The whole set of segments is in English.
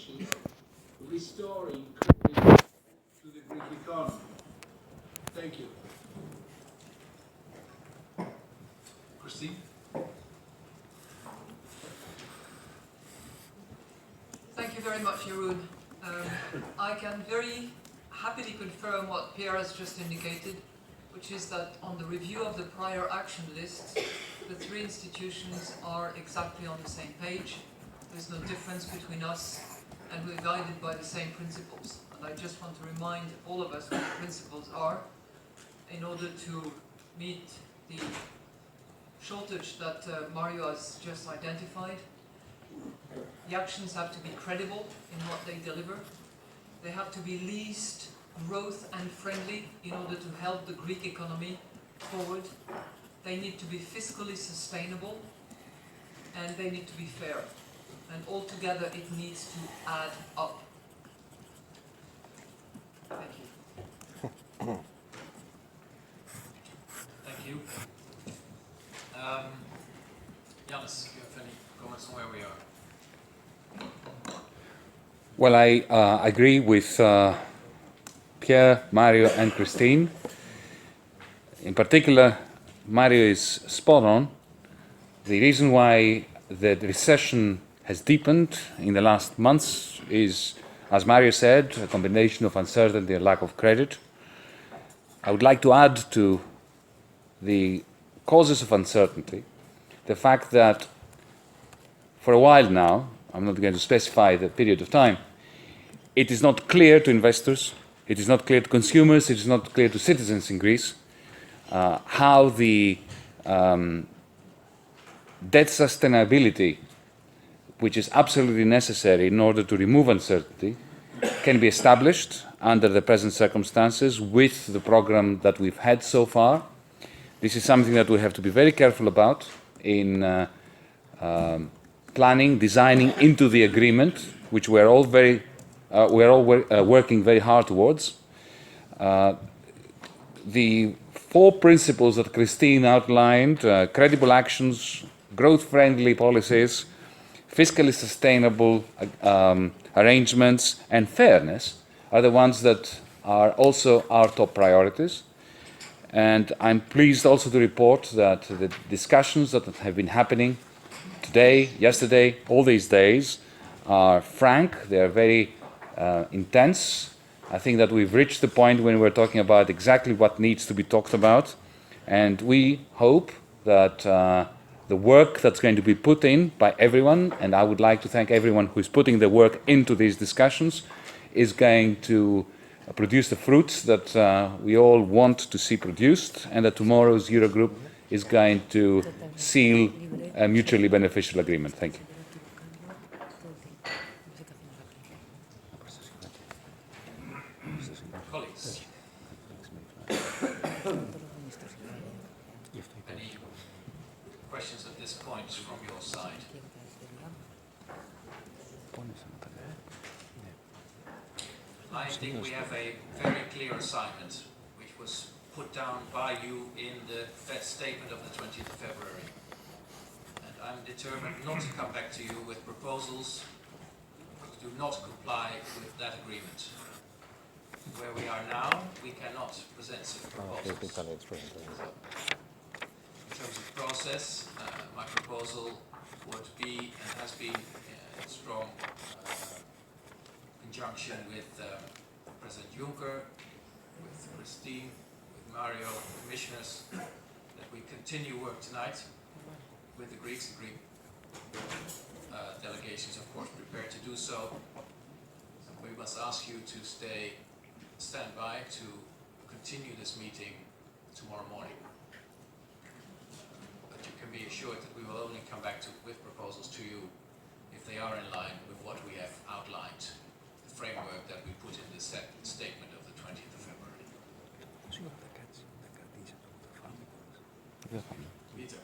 unleashing, restoring credit to the Greek economy. Thank you. Christine? Thank you very much, Jeroen. I can very happily confirm what Pierre has just indicated, which is that on the review of the prior action lists, the three institutions are exactly on the same page. There's no difference between us, and we're guided by the same principles. And I just want to remind all of us what the principles are in order to meet the shortage that Mario has just identified. The actions have to be credible in what they deliver. They have to be least growth and friendly in order to help the Greek economy forward. They need to be fiscally sustainable, and they need to be fair. And altogether it needs to add up. Thank you. Thank you. Yannis, do you have any comments on where we are? Well, I agree with Pierre, Mario and Christine. In particular, Mario is spot on. The reason why the recession has deepened in the last months is, as Mario said, a combination of uncertainty and lack of credit. I would like to add to the causes of uncertainty the fact that for a while now, I'm not going to specify the period of time, it is not clear to investors, it is not clear to consumers, it is not clear to citizens in Greece how the debt sustainability, which is absolutely necessary in order to remove uncertainty, can be established under the present circumstances with the program that we've had so far. This is something that we have to be very careful about in planning, designing into the agreement, which we're all working very hard towards. The four principles that Christine outlined, credible actions, growth-friendly policies, fiscally sustainable arrangements, and fairness, are the ones that are also our top priorities. And I'm pleased also to report that the discussions that have been happening today, yesterday, all these days, are frank, they are very intense. I think that we've reached the point when we're talking about exactly what needs to be talked about, and we hope that the work that's going to be put in by everyone, and I would like to thank everyone who is putting the work into these discussions, is going to produce the fruits that we all want to see produced, and that tomorrow's Eurogroup is going to seal a mutually beneficial agreement. Thank you. Colleagues, any questions at this point from your side? I think we have a very clear assignment, which was put down by you in the Fed statement of the 20th of February. And I'm determined not to come back to you with proposals which do not comply with that agreement. Where we are now, we cannot present such proposals. So, in terms of process, my proposal would be and has been in strong conjunction with President Juncker, with Christine, with Mario, the commissioners, that we continue work tonight with the Greeks. The Greek delegations, of course, prepared to do so. We must ask you to stand by to continue this meeting tomorrow morning. But you can be assured that we will only come back with proposals to you if they are in line with what we have outlined, the framework that we put in the statement of the 20th of February. Peter.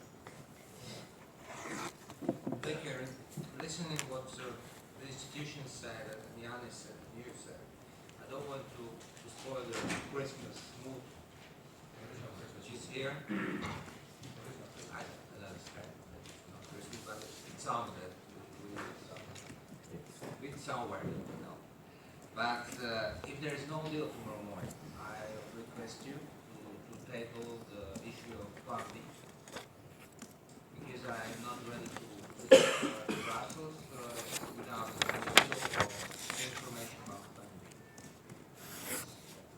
Thank you, Aaron. Listening to what the institutions said and Yannis said and you said, I don't want to spoil the Christmas mood, which is here. I understand that it's not Christmas, but it sounds that we somewhere, you know. But if there is no deal tomorrow morning, I request you to table the issue of Plan B, because I am not ready to Brussels without a deal or information about Plan B.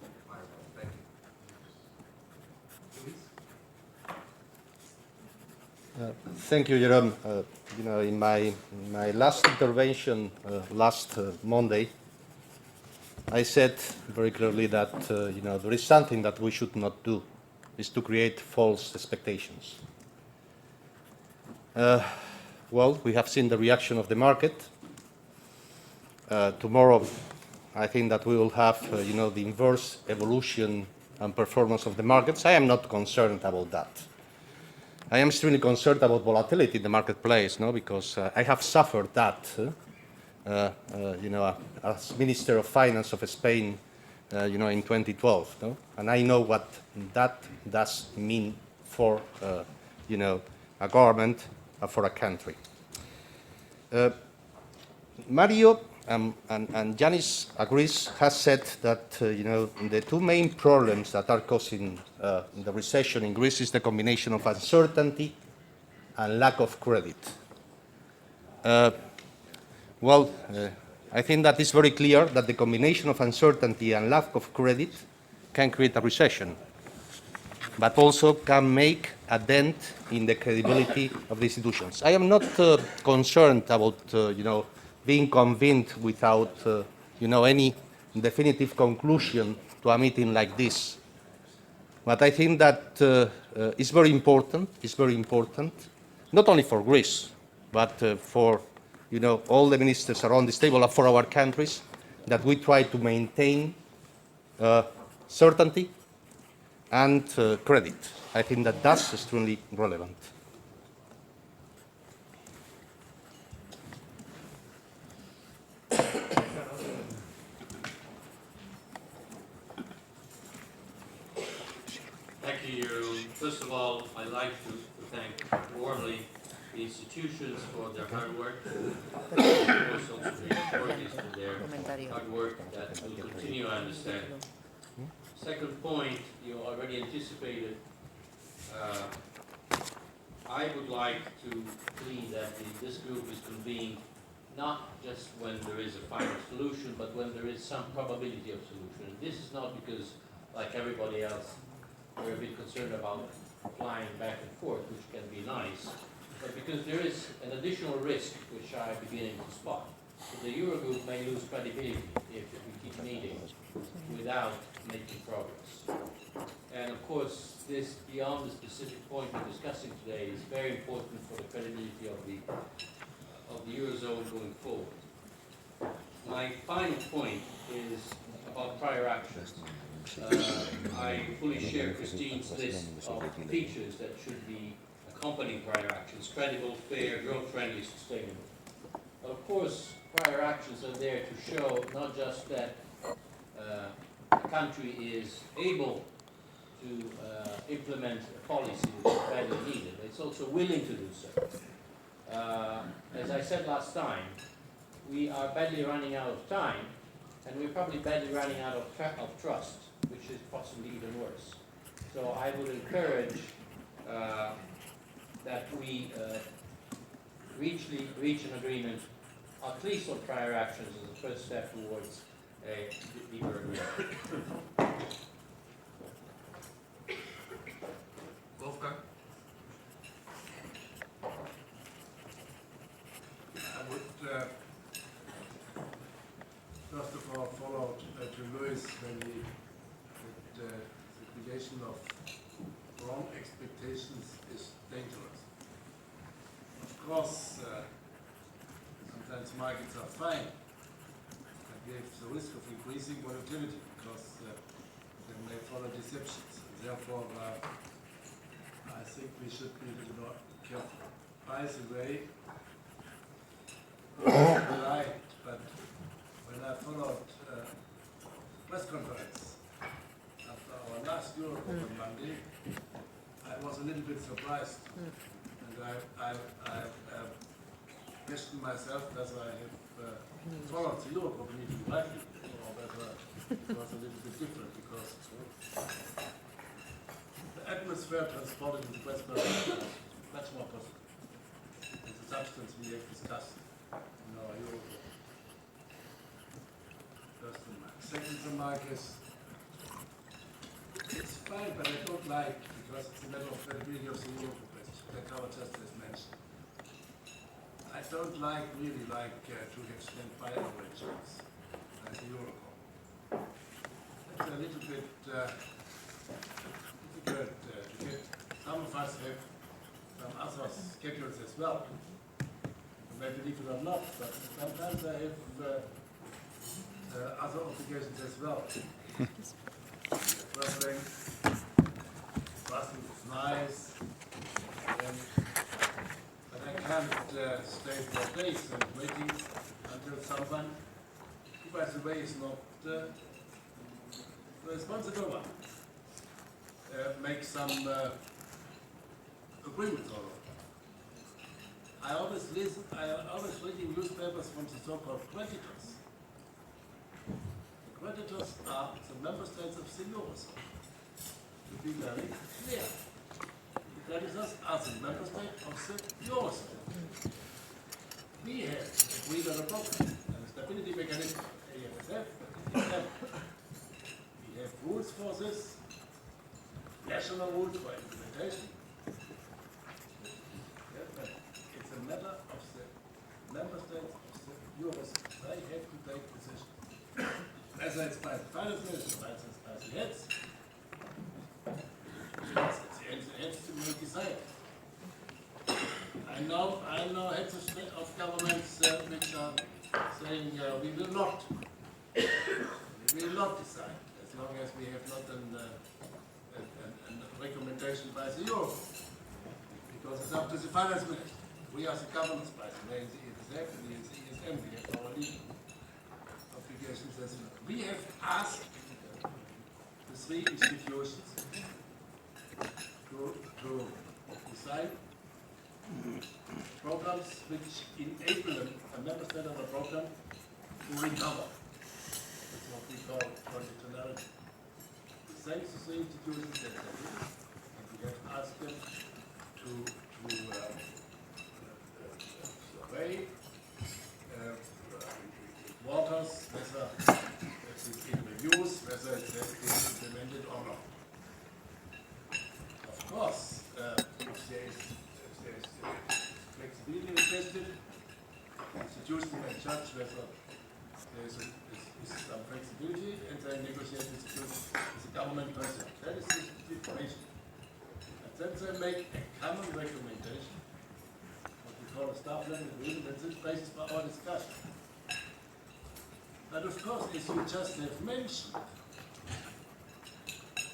That's my role. Thank you. Luis? Thank you, Jerome. You know, in my last intervention last Monday, I said very clearly that you know, there is something that we should not do, is to create false expectations. Well, we have seen the reaction of the market. Tomorrow, I think that we will have you know, the inverse evolution and performance of the markets. I am not concerned about that. I am extremely concerned about volatility in the marketplace, no, because I have suffered that, you know, as Minister of Finance of Spain, you know, in 2012, no, and I know what that does mean for, you know, a government, for a country. Mario and Yanis agrees, has said that you know, the two main problems that are causing the recession in Greece is the combination of uncertainty and lack of credit. Well, I think that it's very clear that the combination of uncertainty and lack of credit can create a recession, but also can make a dent in the credibility of the institutions. I am not concerned about you know, being convinced without you know, any definitive conclusion to a meeting like this. But I think that it's very important. It's very important, not only for Greece, but for you know, all the ministers around this table, and for our countries, that we try to maintain certainty and credit. I think that that's extremely relevant. Thank you, Jeroen. First of all, I'd like to thank warmly the institutions for their hard work, and also the authorities for their hard work that will continue, I understand. Second point, you already anticipated. I would like to plead that this group is convened not just when there is a final solution, but when there is some probability of solution. This is not because, like everybody else, we're a bit concerned about flying back and forth, which can be nice, but because there is an additional risk which I'm beginning to spot. So the Eurogroup may lose credibility if we keep meeting without making progress. And of course, this, beyond the specific point we're discussing today, is very important for the credibility of the Eurozone going forward. My final point is about prior actions. I fully share Christine's list of features that should be accompanying prior actions: credible, fair, growth-friendly, sustainable. But of course, prior actions are there to show not just that a country is able to implement a policy which is badly needed, it's also willing to do so. As I said last time, we are badly running out of time, and we're probably badly running out of trust, which is possibly even worse. So I would encourage that we reach an agreement, at least on prior actions, as a first step towards a deeper agreement. Wolfgang? I would first of all follow to Luis when the creation of wrong expectations is dangerous. Of course, sometimes markets are fine, and we have the risk of increasing volatility because they may follow deceptions. Therefore, I think we should be a little more careful. By the way, right, but when I followed press conference after our last Eurogroup on Monday, I was a little bit surprised, and I questioned myself whether I have followed the Eurogroup meeting rightly, or whether it was a little bit different, because the atmosphere transported in the press was much more positive than the substance we have discussed in our Eurogroup. First remark. Second remark is, it's fine, but I don't like, because it's a matter of credibility of the Eurogroup, that our just has mentioned. I don't really like to have stand-by arrangements as the Eurogroup. It's a little bit difficult to get. Some of us have some other schedules as well. You may believe it or not, but sometimes I have other obligations as well. Traveling, Brussels is nice, but I can't stay for days and waiting until someone, who by the way is not the responsible one, makes some agreements on it. I always reading newspapers from the so-called creditors. The creditors are the member states of the Eurozone. To be very clear, the creditors are the member states of the Eurozone. We have agreed on a program and a stability mechanism, AFSF, and we have rules for this, national rules for implementation. But it's a matter of the member states of the Eurozone. They have to take decisions. Whether it's by the finance minister, whether it's by the heads, it's the heads to make decide. I know heads of governments which are saying we will not decide as long as we have not a recommendation by the Euro, because it's up to the finance minister. We are the governments, by the way, in the ESF and the ESM, we have our legal obligations as well. We have asked the three institutions to decide programs which enable a member state of a program to recover. That's what we call conditionality. Thanks to the institutions that they do, and we have asked them to survey waters, whether it is in use, whether it has been implemented or not. Of course, if there is flexibility requested, the institution may judge whether there is some flexibility and then negotiate with the government concerned. That is the situation. And then they make a common recommendation, what we call a staff level agreement, that's the basis for our discussion. But of course, as you just have mentioned,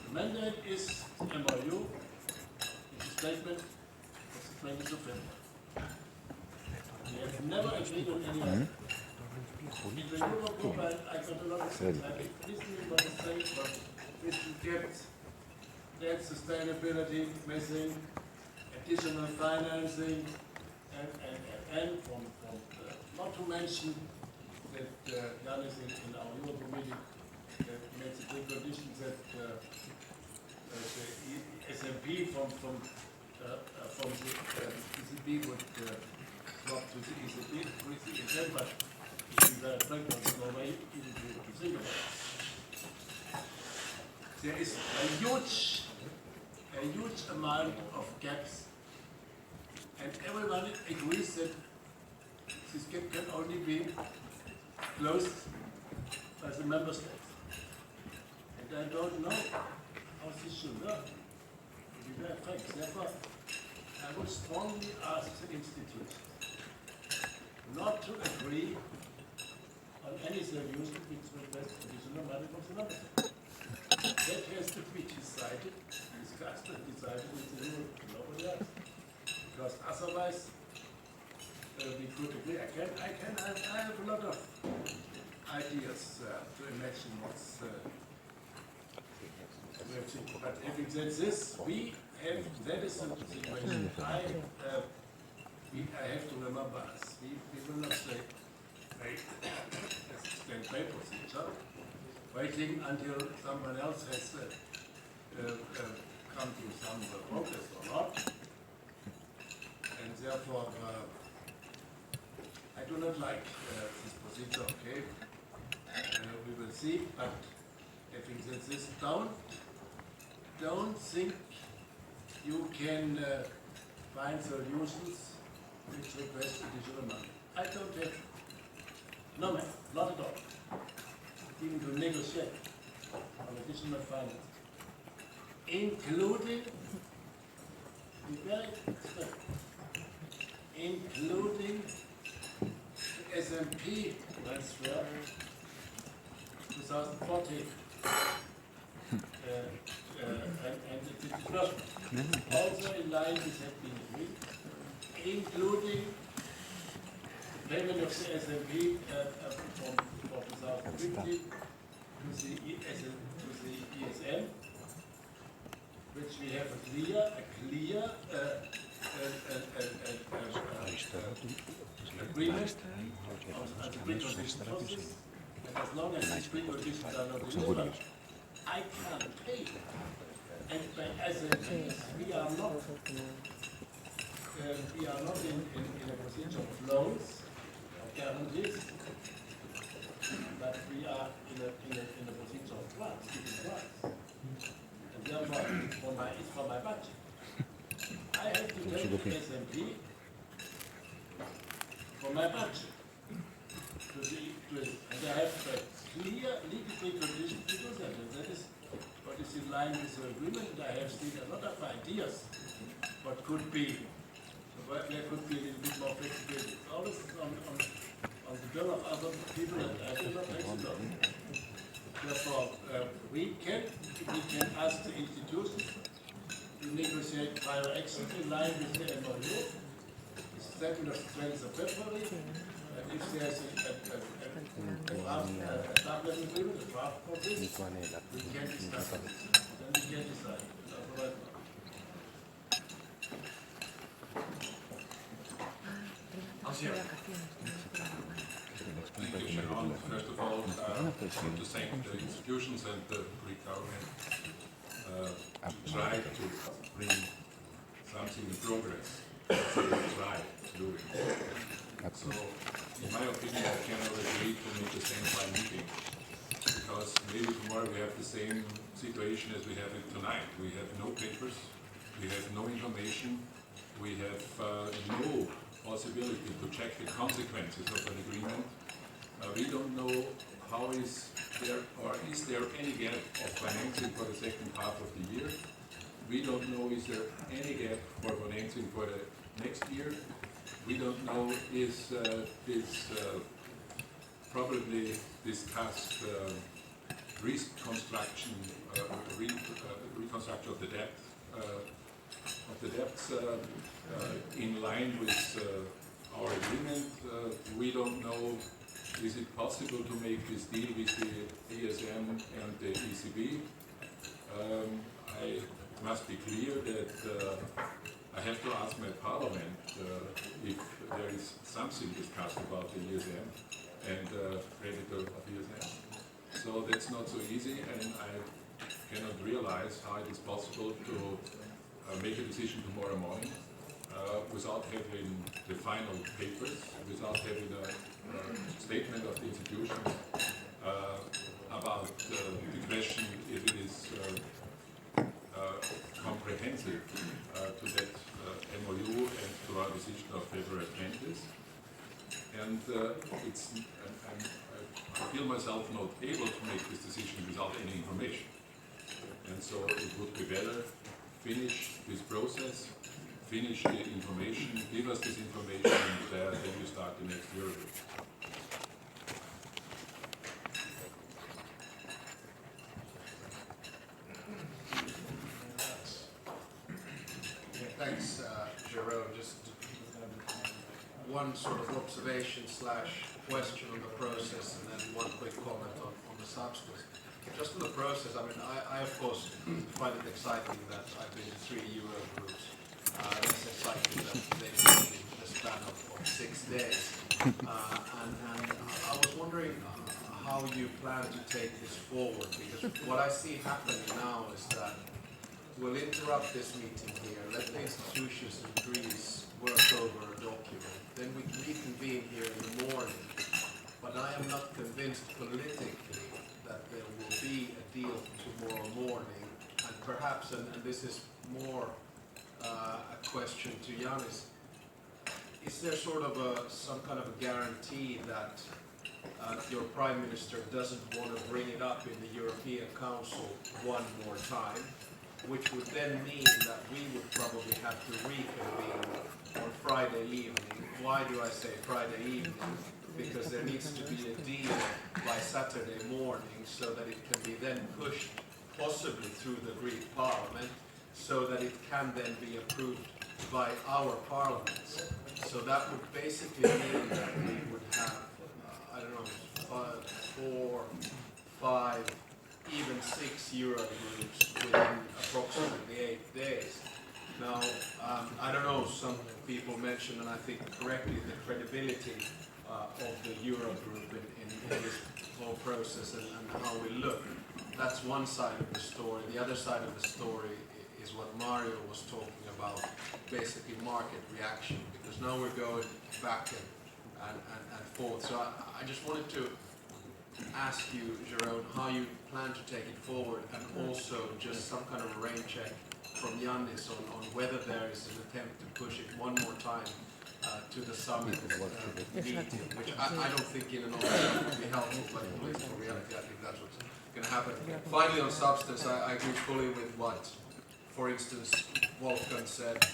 the mandate is the MOU, it's a statement of the 20th of February. We have never agreed on any other. In the Eurogroup, I got a lot of things. I think listening what is saying, but this gets debt sustainability, missing, additional financing, and from not to mention that Janis in our Eurogroup meeting makes a good condition that the SMP from the ECB would drop to the ECB with the ECB, but if we were frank, there's no way even to think about it. There is a huge amount of gaps, and everyone agrees that this gap can only be closed by the member states. And I don't know how this should work. To be very frank. Therefore, I would strongly ask the institutions not to agree on any solution which requests additional money from the member states. That has to be decided, discussed and decided with the Eurogroup, nobody else. Because otherwise, we could agree. I have a lot of ideas to imagine what's but having said this, that is the situation. I have to remember us. We will not say standby procedure, waiting until someone else has come to some progress or not. And therefore, I do not like this procedure, okay? We will see, but having said this, don't think you can find solutions which request additional money. I don't have, no man, not at all. Even to negotiate on additional finance, including, be very strict, including the SMP transfer 2014 and the disbursement. Also in line with that being agreed, including the payment of the SMP from 2015 to the ESM, which we have a clear agreement on the precondition process. And as long as these preconditions are not delivered, I can't pay. And as we are not in a position of loans or guarantees, but we are in a position of grants, giving grants. And therefore, it's for my budget. I have to take the SMP for my budget. And I have a clear legal precondition to do that. And that is what is in line with the agreement. And I have seen a lot of ideas what could be, there could be a little bit more flexibility. It's always on the bill of other people, and I do not take it on. Therefore, we can ask the institutions to negotiate prior action in line with the MOU. It's the 2nd of the 20th of February. And if there's a draft level agreement, a draft for this, we can discuss it. Then we can decide. Otherwise, Thank you, Sharon. First of all, I want to thank the institutions and the Greek government to try to bring something in progress. They try to do it. So, in my opinion, I cannot agree to make a standby meeting because maybe tomorrow we have the same situation as we have it tonight. We have no papers, we have no information, we have no possibility to check the consequences of an agreement. We don't know how is there any gap of financing for the second half of the year. We don't know is there any gap for financing for the next year. We don't know is this probably discussed reconstruction of the debt debts in line with our agreement. We don't know is it possible to make this deal with the ESM and the ECB. I must be clear that I have to ask my parliament if there is something discussed about the ESM and creditor of ESM. So that's not so easy, and I cannot realize how it is possible to make a decision tomorrow morning without having the final papers, without having a statement of the institution about the question if it is comprehensive to that MOU and to our decision of February 20th. And I feel myself not able to make this decision without any information. And so it would be better finish this process, finish the information, give us this information, and then you start the next Eurogroup. Thanks, Jerome. Just one sort of observation / question on the process, and then one quick comment on the substance. Just on the process, I mean, I of course find it exciting that I've been to 3 Eurogroups. It's exciting that they meet in the span of 6 days. And I was wondering how you plan to take this forward, because what I see happening now is that we'll interrupt this meeting here, let the institutions in Greece work over a document, then we can reconvene here in the morning. But I am not convinced politically that there will be a deal tomorrow morning, and perhaps, and this is more a question to Yanis, is there sort of some kind of a guarantee that your Prime Minister doesn't want to bring it up in the European Council one more time, which would then mean that we would probably have to reconvene on Friday evening. Why do I say Friday evening? Because there needs to be a deal by Saturday morning so that it can be then pushed possibly through the Greek Parliament so that it can then be approved by our parliaments. So that would basically mean that we would have, I don't know, 4, 5, even 6 Eurogroups within approximately 8 days. Now, I don't know, some people mentioned, and I think correctly, the credibility of the Eurogroup in this whole process and how we look. That's one side of the story. The other side of the story is what Mario was talking about, basically market reaction, because now we're going back and forth. So I just wanted to ask you, Jérôme, how you plan to take it forward, and also just some kind of a rain check from Yannis on whether there is an attempt to push it one more time to the summit meeting, which I don't think in and of itself would be helpful, but in political reality I think that's what's going to happen. Finally, on substance, I agree fully with what, for instance, Wolfgang said,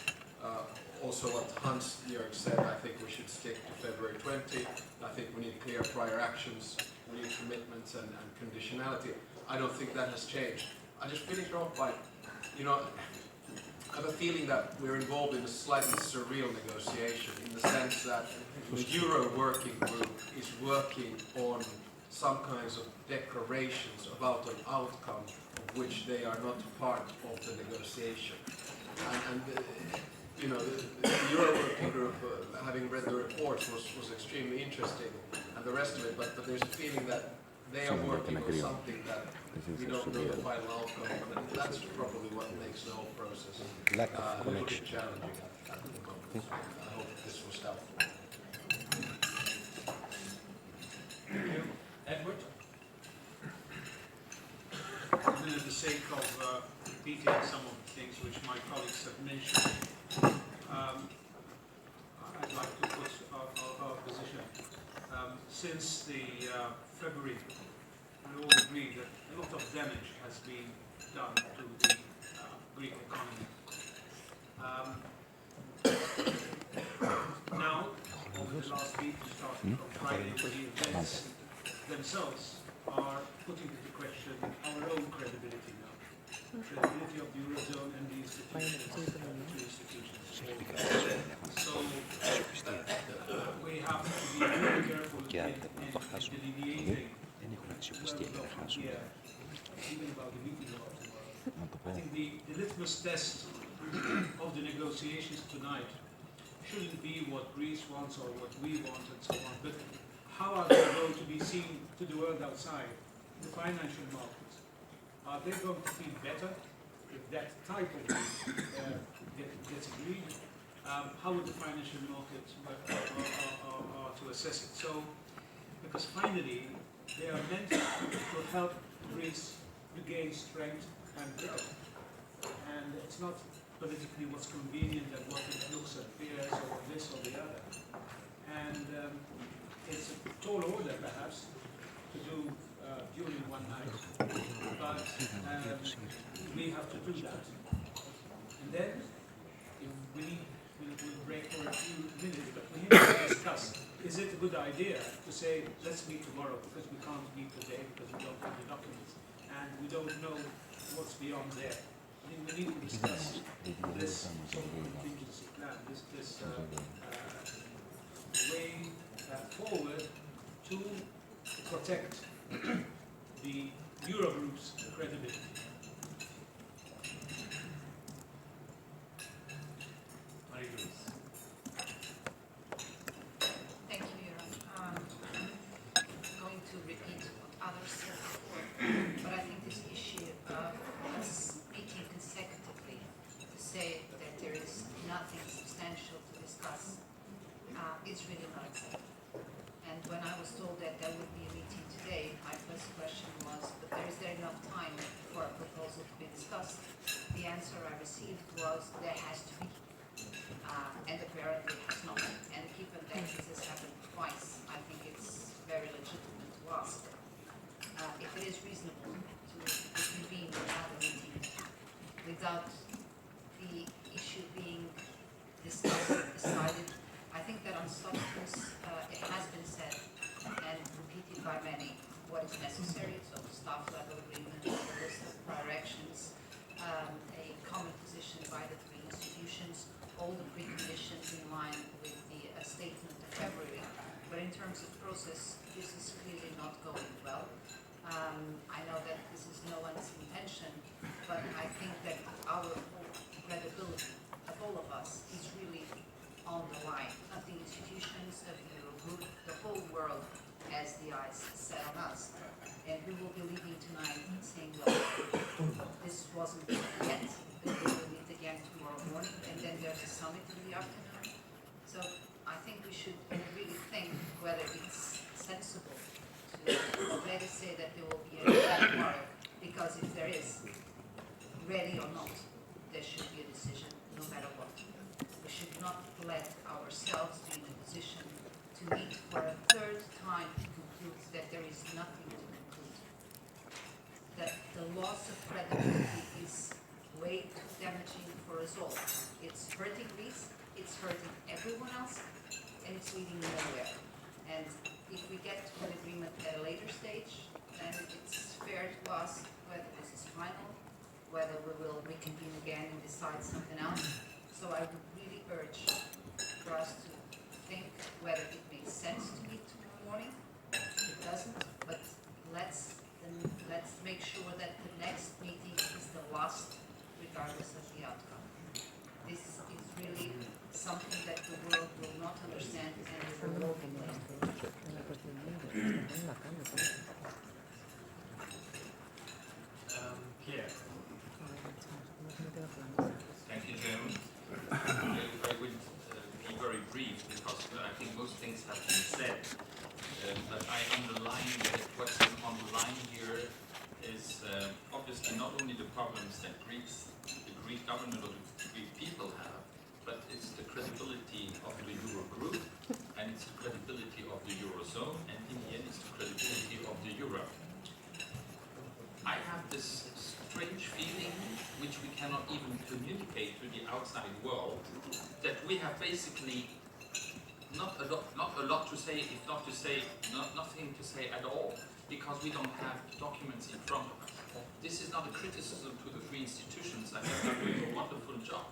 also what Hans-Jörg said. I think we should stick to February 20. I think we need clear prior actions, we need commitments and conditionality. I don't think that has changed. I just finish off by, you know, I have a feeling that we're involved in a slightly surreal negotiation in the sense that the Euro working group is working on some kinds of declarations about an outcome of which they are not part of the negotiation. And you know, the Euro working group, having read the reports, was extremely interesting, and the rest of it, but there's a feeling that they are working on something that we don't know the final outcome of, and that's probably what makes the whole process a little bit challenging at the moment. I hope this was helpful. Edward? And for the sake of repeating some of the things which my colleagues have mentioned, I'd like to put our position. Since the February, we all agree that a lot of damage has been done to the Greek economy. Now, over the last week, starting from Friday, the events themselves are putting into question our own credibility now. Credibility of the Eurozone and the institutions, So we have to be very careful in delineating even about the meeting of tomorrow. I think the litmus test of the negotiations tonight shouldn't be what Greece wants or what we want and so on, but how are they going to be seen to the world outside, the financial markets? Are they going to feel better if that type of deal gets agreed? How would the financial markets are to assess it? So, because finally, they are meant to help Greece regain strength and growth. And it's not politically what's convenient and what it looks appears or this or the other. And it's a tall order, perhaps, to do during one night, but we have to do that. And then, if we'll break for a few minutes, but we need to discuss, is it a good idea to say, let's meet tomorrow, because we can't meet today, because we don't have the documents, and we don't know what's beyond there. I think we need to discuss this sort of contingency plan, this way forward to protect the Eurogroup's credibility. Thank you, what is necessary, so staff level agreement, a list of prior actions, a common position by the three institutions, all the preconditions in line with the statement of February. But in terms of process, this is clearly not going well. I know that this is no one's intention, but I think that our whole credibility of all of us is really on the line, of the institutions, of the Eurogroup. The whole world has the eyes set on us. And we will be leaving tonight saying, well, this wasn't yet, but we will meet again tomorrow morning, and then there's a summit in the afternoon. So I think we should really think whether it's sensible to already say that there will be a tomorrow, because if there is, ready or not, there should be a decision no matter what. We should not let ourselves be in a position to meet for a third time to conclude that there is nothing to conclude. That the loss of credibility is way too damaging for us all. It's hurting Greece, it's hurting everyone else, and it's leading nowhere. And if we get to an agreement at a later stage, then it's fair to ask whether this is final, whether we will reconvene again and decide something else. So I would really urge for us to think whether it makes sense to meet tomorrow morning. It doesn't, but let's make sure that the next meeting is the last, regardless of the outcome. This is really something that the world will not understand, and we will all be blamed. Pierre. Thank you, Chairman. I will be very brief because I think most things have been said. But I underline that what's on the line here is obviously not only the problems that the Greek government or the Greek people have, but it's the credibility of the Eurogroup, and it's the credibility of the Eurozone, and in the end it's the credibility of the Euro. I have this strange feeling, which we cannot even communicate to the outside world, that we have basically not a lot to say, if not to say, nothing to say at all, because we don't have documents in front of us. This is not a criticism to the three institutions. I think they're doing a wonderful job.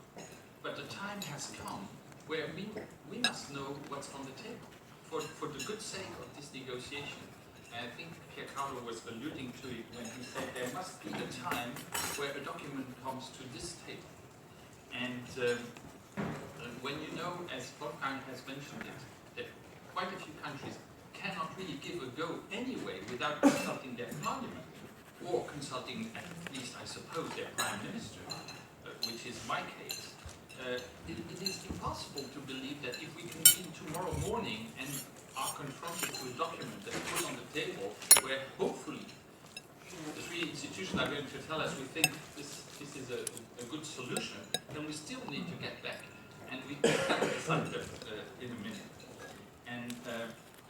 But the time has come where we must know what's on the table for the good sake of this negotiation. And I think Pierre Carlo was alluding to it when he said there must be a time where a document comes to this table. And when you know, as Wolfgang has mentioned it, that quite a few countries cannot really give a go anyway without consulting their parliament, or consulting at least, I suppose, their prime minister, which is my case, it is impossible to believe that if we convene tomorrow morning and are confronted with a document that is put on the table, where hopefully the three institutions are going to tell us we think this is a good solution, then we still need to get back. And we can decide that in a minute. And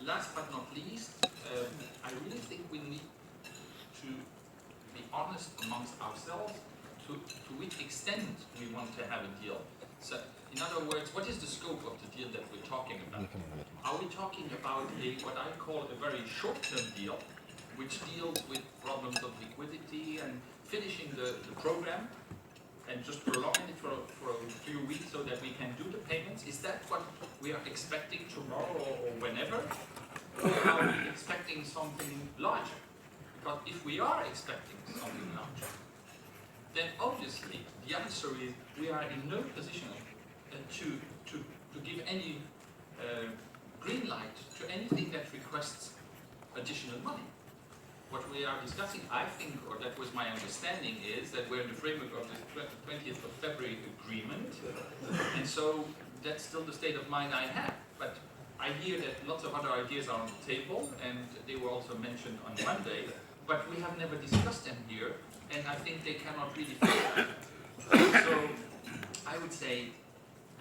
last but not least, I really think we need to be honest amongst ourselves to which extent we want to have a deal. So, in other words, what is the scope of the deal that we're talking about? Are we talking about what I call a very short-term deal, which deals with problems of liquidity and finishing the program, and just prolonging it for a few weeks so that we can do the payments? Is that what we are expecting tomorrow or whenever? Or are we expecting something larger? Because if we are expecting something larger, then obviously the answer is we are in no position to give any green light to anything that requests additional money. What we are discussing, I think, or that was my understanding, is that we're in the framework of the 20th of February agreement, and so that's still the state of mind I have. But I hear that lots of other ideas are on the table, and they were also mentioned on Monday, but we have never discussed them here, and I think they cannot really fit. So I would say,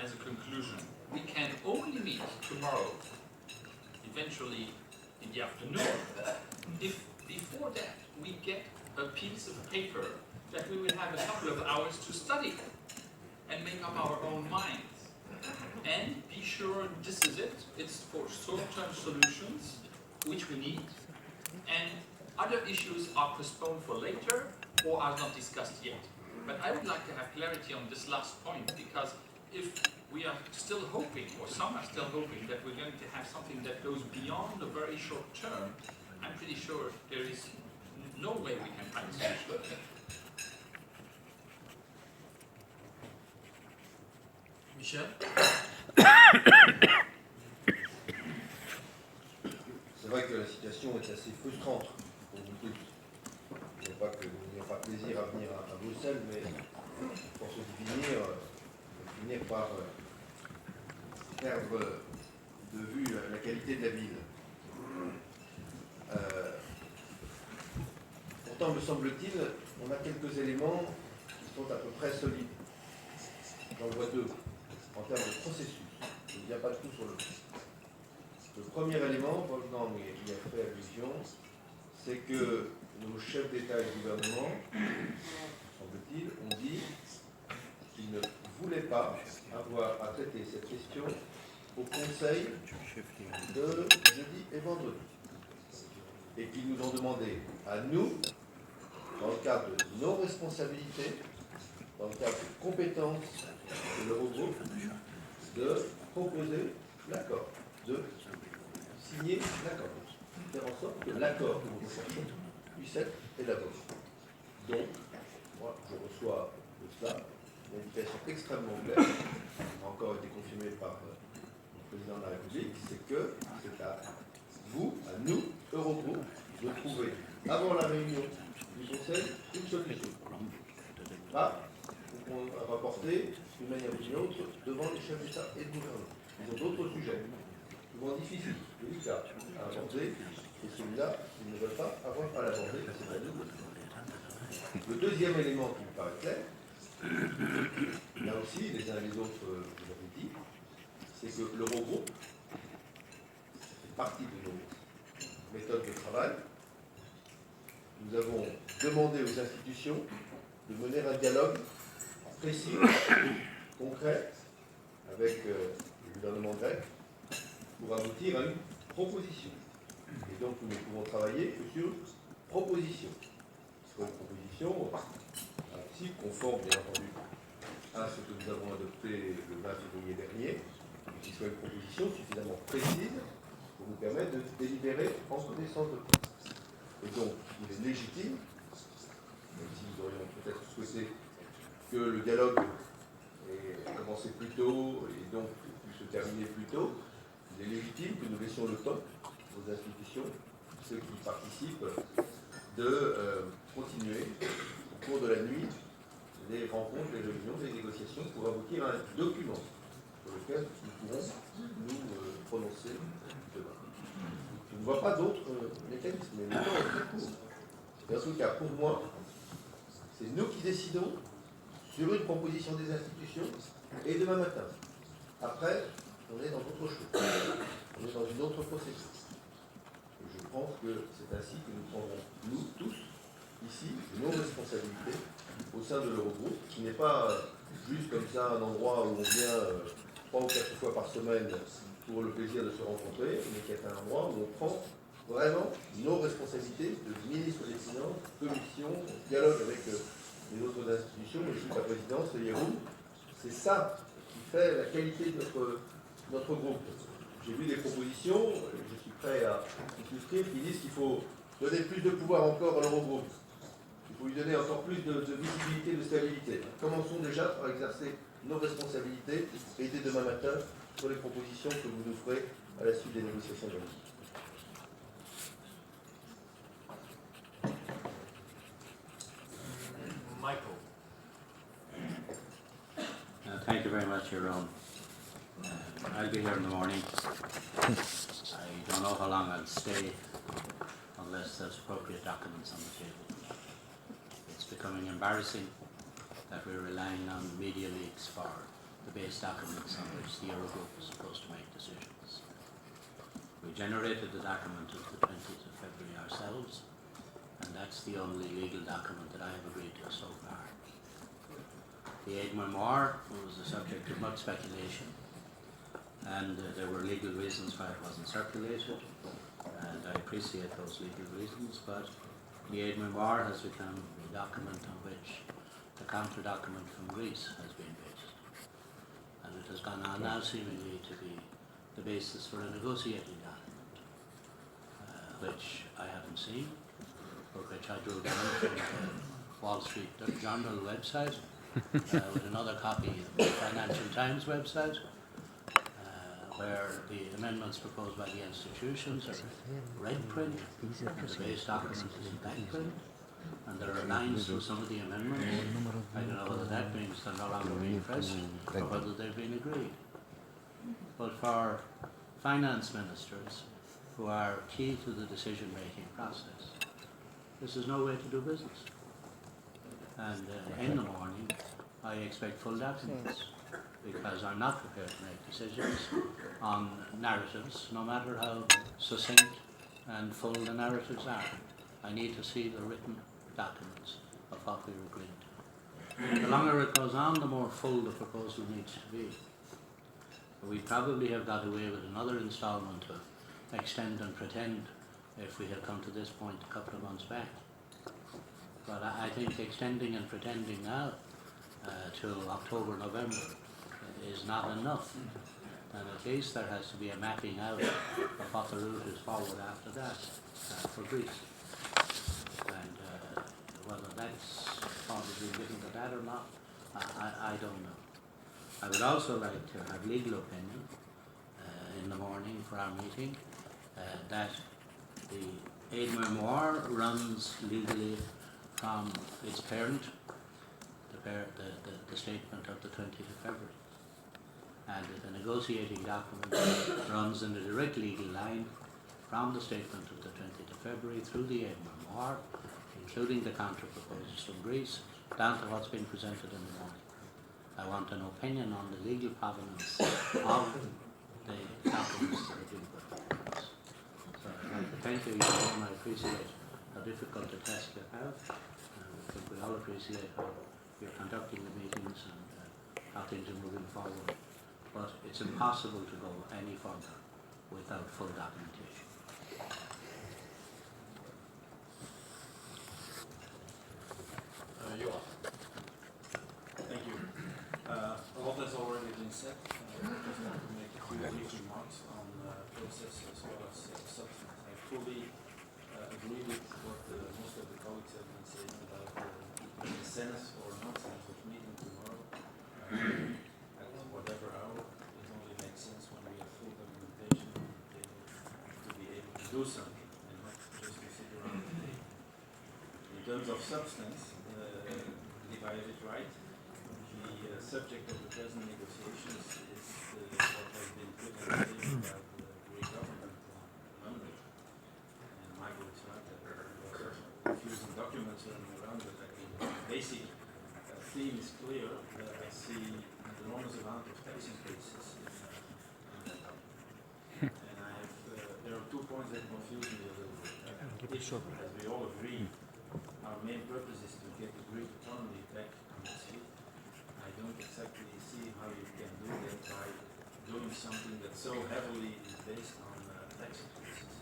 as a conclusion, we can only meet tomorrow, eventually in the afternoon, if before that we get a piece of paper that we will have a couple of hours to study and make up our own minds. And be sure this is it. It's for short-term solutions, which we need, and other issues are postponed for later or are not discussed yet. But I would like to have clarity on this last point, because if we are still hoping, or some are still hoping, that we're going to have something that goes beyond the very short term, I'm pretty sure there is no way we can find a solution. Michel? C'est vrai que la situation est assez frustrante pour vous tous. Je ne veux pas que vous n'ayez pas plaisir à venir à Bruxelles, mais pour se finir par perdre de vue la qualité de la ville. Pourtant, me semble-t-il, on a quelques éléments qui sont à peu près solides. J'en vois deux, en termes de processus. Je ne viens pas tout sur le fond. Le premier élément, Wolfgang y a fait allusion, c'est que nos chefs d'État et de gouvernement, semble-t-il, ont dit qu'ils ne voulaient pas avoir à traiter cette question au Conseil de jeudi et vendredi. Et qu'ils nous ont demandé à nous, dans le cadre de nos responsabilités, dans le cadre de compétences de l'Eurogroupe, de proposer l'accord, de signer l'accord, faire en sorte que l'accord que nous recherchons puisse être élaboré. Donc, moi, je reçois de cela une indication extrêmement claire, qui a encore été confirmée par le président de la République, c'est que c'est à vous, à nous, Eurogroupe, de trouver, avant la réunion du Conseil, une solution. Pas qu'on va porter d'une manière ou d'une autre devant les chefs d'État et de gouvernement. Ils ont d'autres sujets, souvent difficiles, délicats à aborder, et celui-là, ils ne veulent pas avoir à l'aborder, c'est à nous. Le deuxième élément qui me paraît clair, là aussi, les uns et les autres, vous l'avez dit, c'est que l'Eurogroupe fait partie de nos méthodes de travail. Nous avons demandé aux institutions de mener un dialogue précis, concret, avec le gouvernement grec, pour aboutir à une proposition. Et donc nous ne pouvons travailler que sur proposition. Sur une proposition aussi conforme, bien entendu, à ce que nous avons adopté le 20 février dernier, et qui soit une proposition suffisamment précise pour nous permettre de délibérer en connaissance de cause. Et donc, il est légitime, même si nous aurions peut-être souhaité que le dialogue ait commencé plus tôt et donc puisse se terminer plus tôt, il est légitime que nous laissions le temps aux institutions, ceux qui participent, de continuer au cours de la nuit les rencontres, les réunions, les négociations pour aboutir à un document sur lequel nous pourrons nous prononcer demain. Je ne vois pas d'autres mécanismes, mais le temps est très court. Et en tout cas, pour moi, c'est nous qui décidons sur une proposition des institutions et demain matin. Après, on est dans autre chose. On est dans une autre procédure. Et je pense que c'est ainsi que nous prendrons, nous tous, ici, nos responsabilités au sein de l'Eurogroupe, qui n'est pas juste comme ça un endroit où on vient 3 ou 4 fois par semaine pour le plaisir de se rencontrer, mais qui est un endroit où on prend vraiment nos responsabilités de ministre des Finances, commission, dialogue avec les autres institutions, mais aussi la présidence, le Eurogroupe. C'est ça qui fait la qualité de notre groupe. J'ai vu des propositions, je suis prêt à souscrire, qui disent qu'il faut donner plus de pouvoir encore à l'Eurogroupe. Il faut lui donner encore plus de visibilité, de stabilité. Commençons déjà par exercer nos responsabilités et dès demain matin sur les propositions que vous nous ferez à la suite des négociations de la nuit. Michael. Thank you very much, Jeroen. I'll be here in the morning. I don't know how long I'll stay unless there's appropriate documents on the table. It's becoming embarrassing that we're relying on media leaks for the base documents on which the Eurogroup is supposed to make decisions. We generated the document of the 20th of February ourselves, and that's the only legal document that I have agreed to so far. The aide memoir was the subject of much speculation, and there were legal reasons why it wasn't circulated, and I appreciate those legal reasons, but The aid memoir has become a document on which the counter document from Greece has been based. And it has gone on now seemingly to be the basis for a negotiating document, which I haven't seen, or which I drew down from the Wall Street Journal website, with another copy of the Financial Times website, where the amendments proposed by the institutions are red print, and the base document is in black print, and there are lines for some of the amendments. I don't know whether that means they're no longer being pressed, or whether they've been agreed. But for finance ministers, who are key to the decision-making process, this is no way to do business. And in the morning, I expect full documents, because I'm not prepared to make decisions on narratives, no matter how succinct and full the narratives are. I need to see the written documents of what we're agreeing to. The longer it goes on, the more full the proposal needs to be. We probably have got away with another instalment of extend and pretend if we had come to this point a couple of months back. But I think extending and pretending now till October, November is not enough. And at least there has to be a mapping out of what the route is forward after that for Greece. And whether that's probably given to that or not, I don't know. I would also like to have legal opinion in the morning for our meeting that the aid memoir runs legally from its parent, the statement of the 20th of February. And that the negotiating document runs in a direct legal line from the statement of the 20th of February through the aid memoir, including the counter proposals from Greece, down to what's been presented in the morning. I want an opinion on the legal provenance of the documents that are being put forward. So I'd like to thank you, John. I appreciate how difficult a task you have. I think we all appreciate how you're conducting the meetings and how things are moving forward. But it's impossible to go any further without full documentation. Johan. Thank you. A lot has already been said. I just want to make a few brief remarks on process as well as substance. I fully agree with what most of the colleagues have been saying about the sense or nonsense of meeting tomorrow. At whatever hour, it only makes sense when we have full documentation to be able to do something and not just to sit around the table. In terms of substance, if I have it right, the subject of the present negotiations is what has been put on the table by the Greek government on Monday. And Michael is right that there are confusing documents running around, but I think the basic theme is clear. I see an enormous amount of tax increases in that document. And there are 2 points that confuse me a little bit. If, as we all agree, our main purpose is to get the Greek economy back on its feet, I don't exactly see how you can do that by doing something that so heavily is based on tax increases,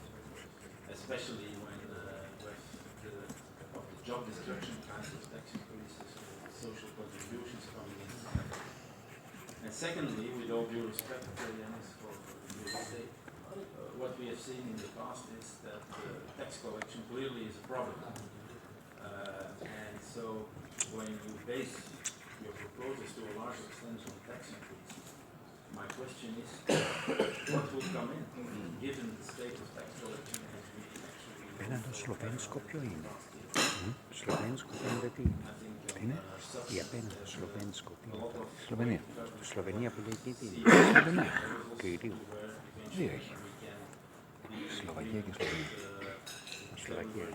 especially when with the job destruction kinds of tax increases, social contributions coming in. And secondly, with all due respect, Yanis, for the Greek state, what we have seen in the past is that tax collection clearly is a problem. And so when you base your proposals to a large extent on tax increases, my question is, what will come in, given the state of tax collection as we actually Slovensko ποιο είναι? Slovensko φαίνεται τι είναι? Είναι? Η απέναντι το Slovensko τι είναι? Σλοβενία. Σλοβενία που λέει τι είναι? Σλοβενία. Κυρίου. Δύο έχει. Σλοβακία και Σλοβενία. Σλοβακία.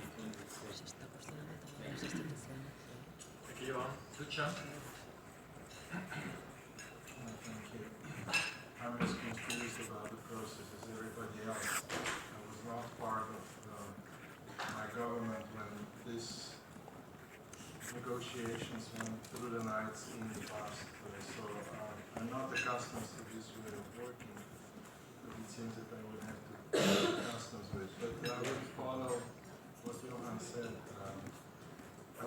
Thank you, Johan. Lucian? Thank you. I'm as confused about the process as everybody else. I was not part of my government when these negotiations went through the nights in the past. So I'm not accustomed to this way of working. But it seems that I would have to get accustomed to it. But I will follow what Johan said.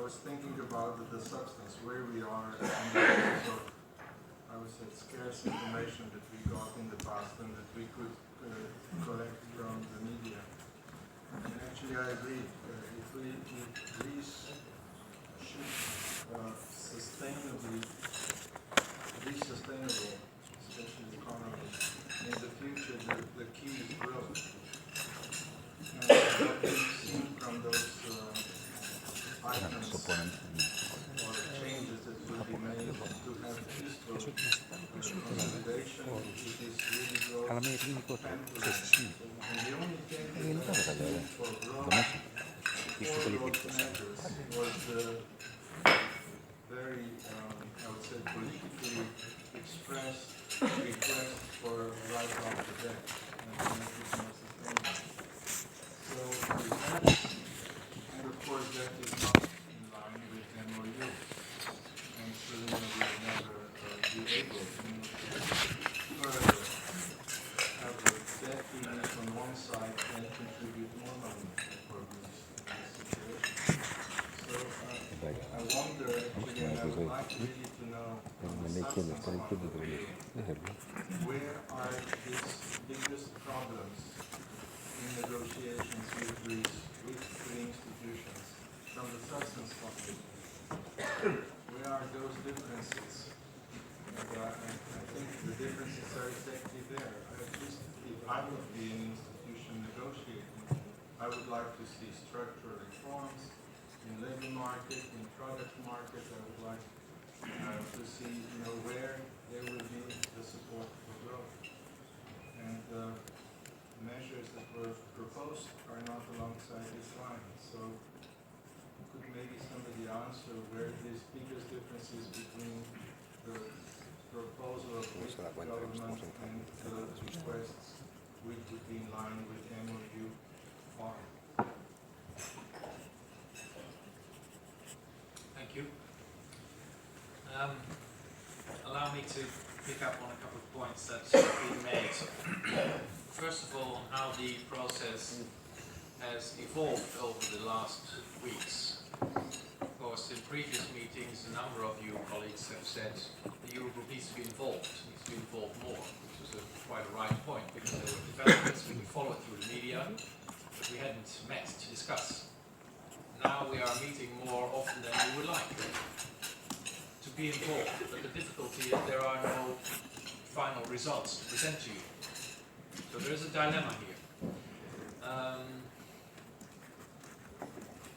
was thinking about the substance, where we are in terms of, I would say, scarce information that we got in the past and that we could collect from the media. And actually I agree, if Greece should sustainably be sustainable, especially the economy, in the future the key is growth. And what we've seen from those items or changes that will be made to have fiscal consolidation, it is really growth temporary. And the only thing that I've seen for growth measures was the very, I would say, politically expressed request for write-off the debt and to make it more sustainable. So with that, and of course that is not in line with MOU, and Selena will never be able to move further have a debt release on one side and contribute more money for Greece in this situation. So I wonder actually, and I would like really to know from the substance point of view, where are these biggest problems in negotiations with Greece, with three institutions, from the substance point of view? Where are those differences? And I think the differences are exactly there. At least if I would be an institution negotiating, I would like to see structural reforms in labor market, in product market. I would like to see, where there will be the support for growth. And measures that were proposed are not alongside this line. So could maybe somebody answer where these biggest differences between the proposal of Greek government and the requests which would be in line with MOU are? Thank you. Allow me to pick up on a couple of points that have been made. First of all, on how the process has evolved over the last weeks. Of course, in previous meetings, a number of you colleagues have said the Eurogroup needs to be involved, more, which was quite a right point because there were developments we could follow through the media, but we hadn't met to discuss. Now we are meeting more often than we would like to be involved, but the difficulty is there are no final results to present to you. So there is a dilemma here.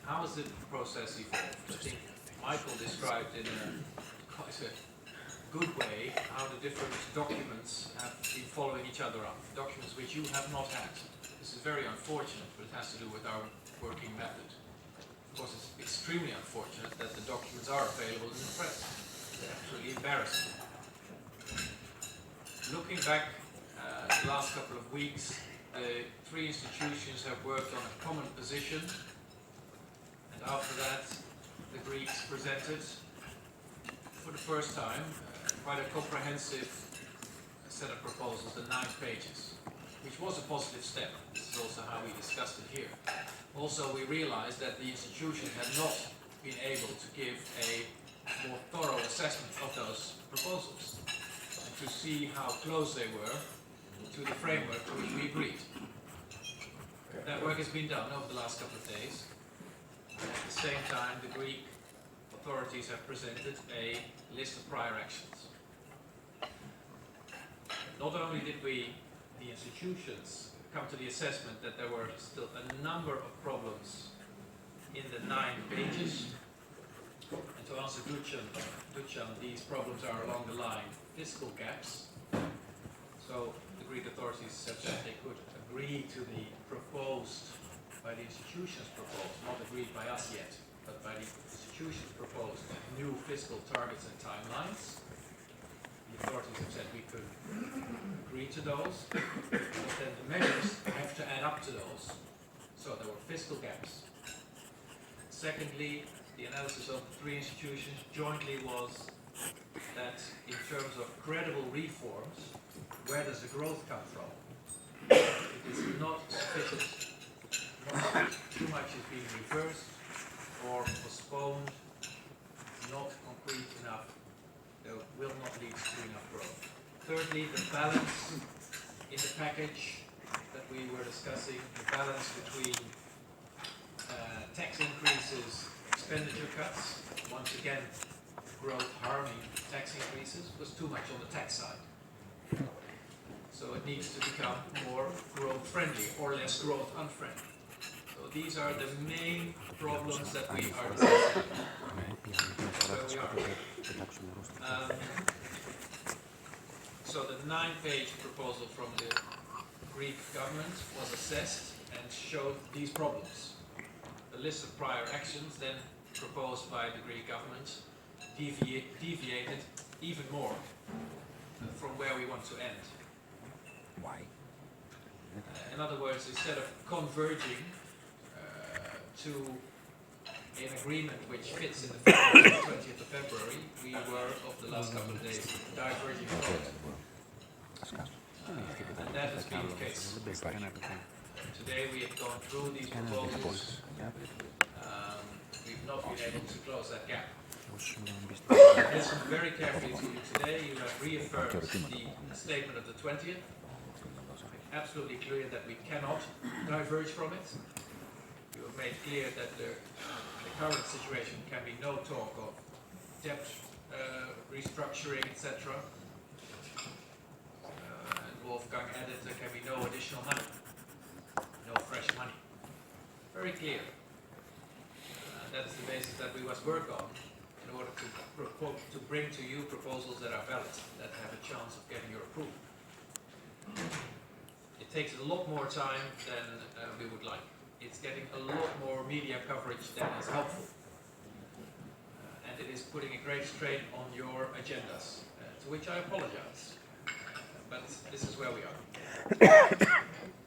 How has the process evolved? I think Michael described in quite a good way how the different documents have been following each other up, documents which you have not had. This is very unfortunate, but it has to do with our working method. Of course, it's extremely unfortunate that the documents are available in the press. They're absolutely embarrassing. Looking back the last couple of weeks, the three institutions have worked on a common position, and after that, the Greeks presented, for the first time, quite a comprehensive set of proposals, the 9 pages, which was a positive step. This is also how we discussed it here. Also, we realized that the institutions had not been able to give a more thorough assessment of those proposals and to see how close they were to the framework to which we agreed. That work has been done over the last couple of days. And at the same time, the Greek authorities have presented a list of prior actions. Not only did we, the institutions, come to the assessment that there were still a number of problems in the 9 pages. And to answer Duchan, these problems are along the line fiscal gaps. So the Greek authorities said that they could agree to the proposed, by the institutions proposed, not agreed by us yet, but by the institutions proposed new fiscal targets and timelines. The authorities have said we could agree to those, but then the measures have to add up to those. So there were fiscal gaps. Secondly, the analysis of the 3 institutions jointly was that in terms of credible reforms, where does the growth come from? It is not sufficient, too much is being reversed or postponed Secondly, the balance in the package that we were discussing, the balance between tax increases, expenditure cuts, once again, growth harming tax increases, was too much on the tax side. So it needs to become more growth friendly or less growth unfriendly. So these are the main problems that we are discussing. Where we are. So the 9-page proposal from the Greek government was assessed and showed these problems. The list of prior actions then proposed by the Greek government deviated even more from where we want to end. Why? In other words, instead of converging to an agreement which fits in the framework of the 20th of February, we were, over the last couple of days, diverging from it. And that has been the case. Today we have gone through these proposals. We've not been able to close that gap. Listen very carefully to you today. You have reaffirmed the statement of the 20th. Absolutely clear that we cannot diverge from it. You have made clear that the current situation can be no talk of debt restructuring, etc. And Wolfgang added there can be no additional money, no fresh money. Very clear. That is the basis that we must work on in order to bring to you proposals that are valid, that have a chance of getting your approval. It takes a lot more time than we would like. It's getting a lot more media coverage than is helpful. And it is putting a great strain on your agendas, to which I apologize. But this is where we are.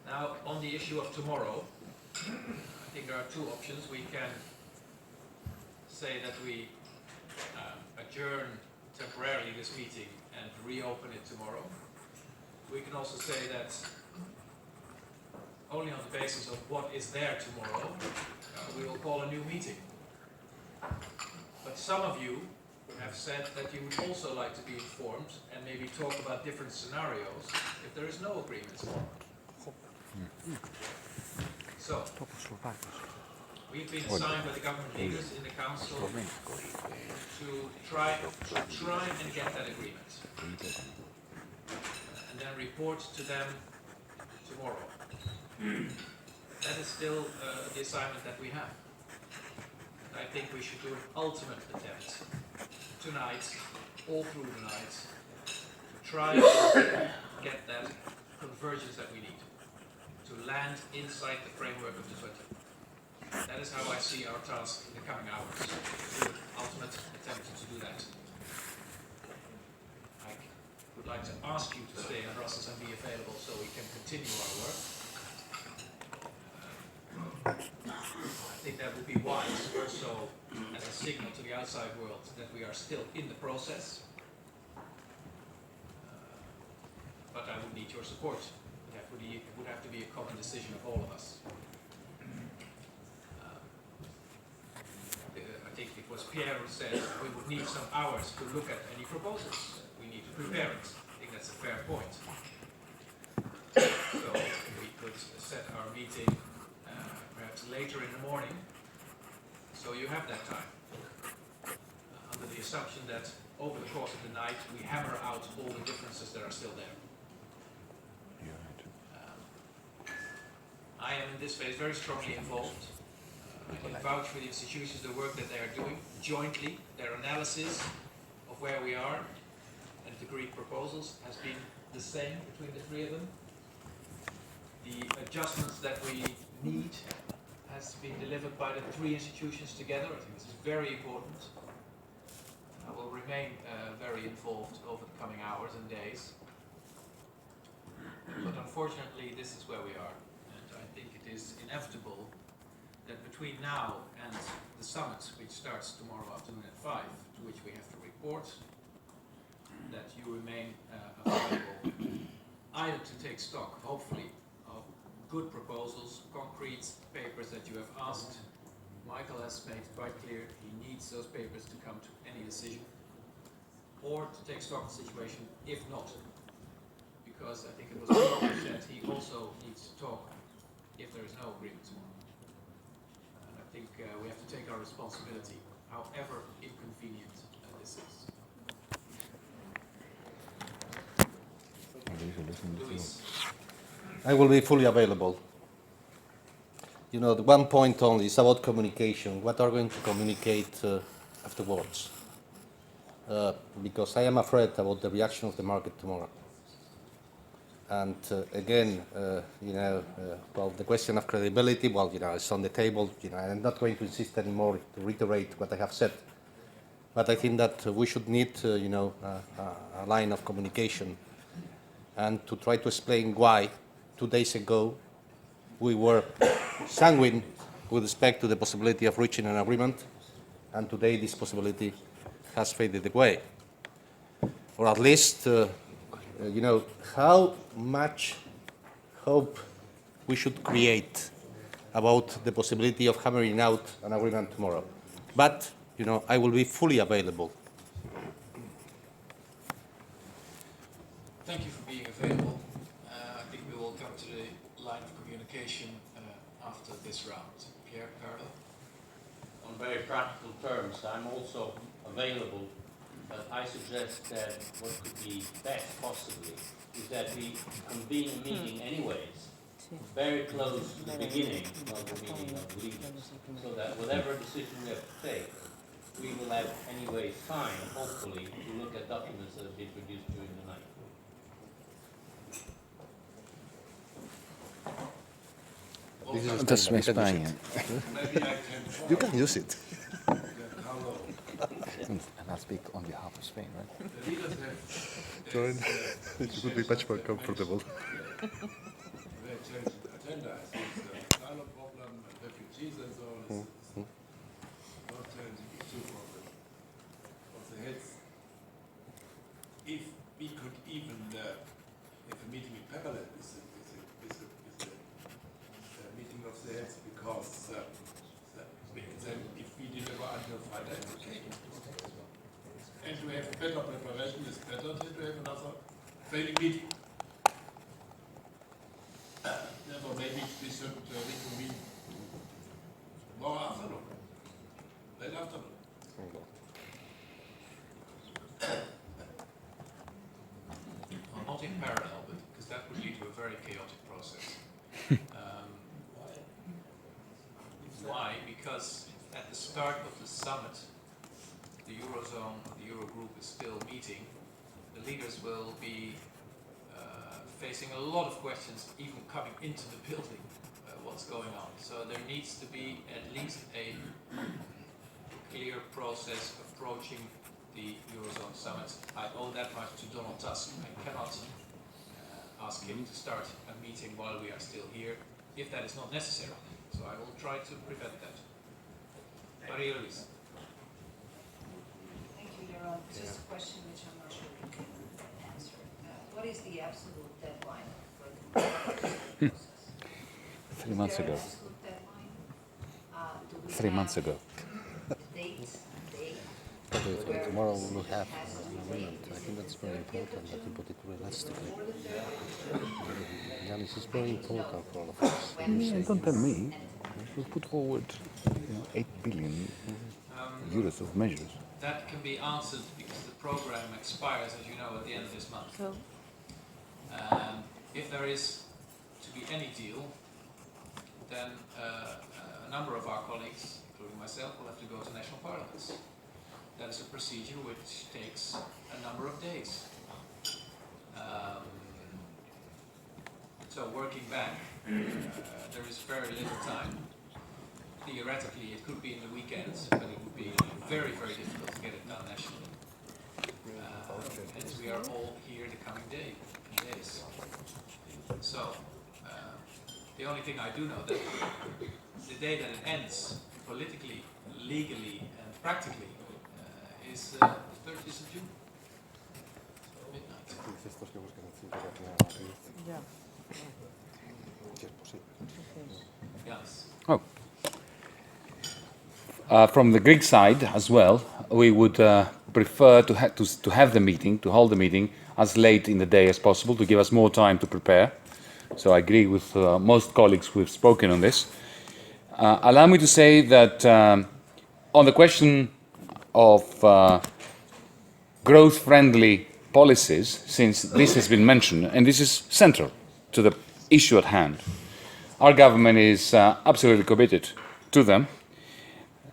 Now, on the issue of tomorrow, I think there are two options. We can say that we adjourn temporarily this meeting and reopen it tomorrow. We can also say that only on the basis of what is there tomorrow, we will call a new meeting. But some of you have said that you would also like to be informed and maybe talk about different scenarios if there is no agreement tomorrow. So, we've been assigned by the government leaders in the council to try and get that agreement. And then report to them tomorrow. That is still the assignment that we have. I think we should do an ultimate attempt tonight, all through the night, to try and get that convergence that we need, to land inside the framework of the 20th. That is how I see our task in the coming hours, to do an ultimate attempt to do that. I would like to ask you to stay in Brussels and be available so we can continue our work. I think that would be wise, also as a signal to the outside world that we are still in the process. But I would need your support. It would have to be a common decision of all of us. I think it was Pierre who said we would need some hours to look at any proposals. We need to prepare it. I think that's a fair point. So we could set our meeting perhaps later in the morning, so you have that time. Under the assumption that over the course of the night we hammer out all the differences that are still there. I am in this phase very strongly involved. I can vouch for the institutions, the work that they are doing jointly, their analysis of where we are, and the Greek proposals has been the same between the three of them. The adjustments that we need has been delivered by the three institutions together. I think this is very important. I will remain very involved over the coming hours and days. But unfortunately, this is where we are. And I think it is inevitable that between now and the summit, which starts tomorrow afternoon at 5, to which we have to report, that you remain available either to take stock, hopefully, of good proposals, concrete papers that you have asked. Michael has made quite clear he needs those papers to come to any decision, or to take stock of the situation, if not, because I think it was George that he also needs to talk if there is no agreement tomorrow. And I think we have to take our responsibility, however inconvenient this is. Luis. I will be fully available. You know, the one point only is about communication. What are we going to communicate afterwards? Because I am afraid about the reaction of the market tomorrow. And again, well, the question of credibility, well, it's on the table. I'm not going to insist anymore to reiterate what I have said. But I think that we should need, a line of communication and to try to explain why 2 days ago we were sanguine with respect to the possibility of reaching an agreement, and today this possibility has faded away. Or at least, how much hope we should create about the possibility of hammering out an agreement tomorrow. But, I will be fully available. Thank you for being available. I think we will come to the line of communication after this round. Pierre, Carlo? On very practical terms, I'm also available, but I suggest that what could be best possibly is that we convene a meeting anyways, very close to the beginning of the meeting of the leaders, so that whatever decision we have to take, we will have anyway time, hopefully, to look at documents that have been produced during the night. Das ist Spanien. You can use it. And I speak on behalf of Spain, right? The leaders have Join. You would be much more comfortable. very changed agenda. I think the dialogue problem and refugees and so on is not changing issue of the heads. If we could even have a meeting in parallel with the meeting of the heads, because then if we deliver until Friday, it's okay. And to have better preparation is better than to have another failing meeting. Therefore, maybe we should reconvene tomorrow afternoon, late afternoon. Well, not in parallel, but because that would lead to a very chaotic process. Why? Because at the start of the summit, the Eurozone, the Eurogroup is still meeting. The leaders will be facing a lot of questions, even coming into the building, what's going on. So there needs to be at least a clear process approaching the Eurozone summit. I owe that much to Donald Tusk. I cannot ask him to start a meeting while we are still here, if that is not necessary. So I will try to prevent that. Maria Luisa. Thank you, Jeroen. Just a question which I'm not sure you can answer. What is the absolute deadline for the process? 3 months ago. Is there an absolute deadline? Do we 3 months have ago. dates, day? Tomorrow we will have an agreement. I think that's very important that you put it realistically. Yanis, it's very important for all of us. Don't tell me. We put forward 8 billion euros of measures. That can be answered because the program expires, as you know, at the end of this month. If there is to be any deal, then a number of our colleagues, including myself, will have to go to national parliaments. That is a procedure which takes a number of days. So working back, there is very little time. Theoretically, it could be in the weekends, but it would be very, very difficult to get it done nationally. Hence, we are all here the coming days. So, the only thing I do know that the day that it ends, politically, legally, and practically, is the 30th of June, midnight. Yes. Oh. From the Greek side as well, we would prefer to have the meeting, to hold the meeting as late in the day as possible to give us more time to prepare. So I agree with most colleagues who have spoken on this. Allow me to say that on the question of growth-friendly policies, since this has been mentioned, and this is central to the issue at hand, our government is absolutely committed to them.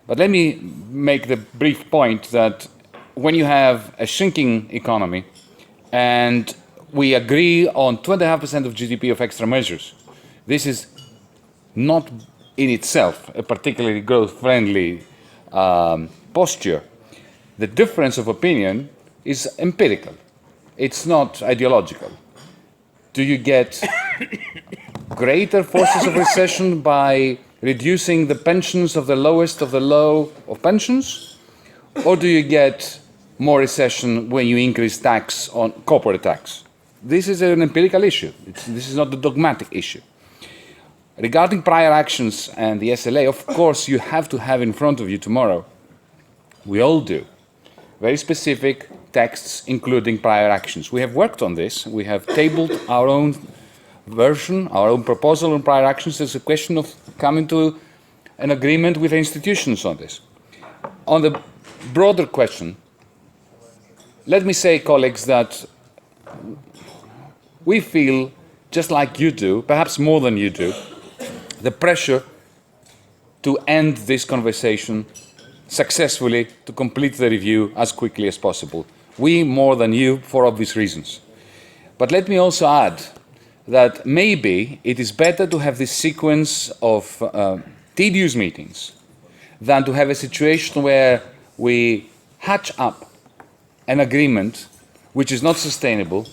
But let me make the brief point that when you have a shrinking economy and we agree on 2.5% of GDP of extra measures, this is not in itself a particularly growth-friendly posture. The difference of opinion is empirical. It's not ideological. Do you get greater forces of recession by reducing the pensions of the lowest of the low of pensions? Or do you get more recession when you increase tax on corporate tax? This is an empirical issue. This is not a dogmatic issue. Regarding prior actions and the SLA, of course, you have to have in front of you tomorrow, we all do, very specific texts including prior actions. We have worked on this. We have tabled our own version, our own proposal on prior actions. There's a question of coming to an agreement with the institutions on this. On the broader question, let me say, colleagues, that we feel, just like you do, perhaps more than you do, the pressure to end this conversation successfully, to complete the review as quickly as possible. We more than you, for obvious reasons. But let me also add that maybe it is better to have this sequence of tedious meetings than to have a situation where we hatch up an agreement which is not sustainable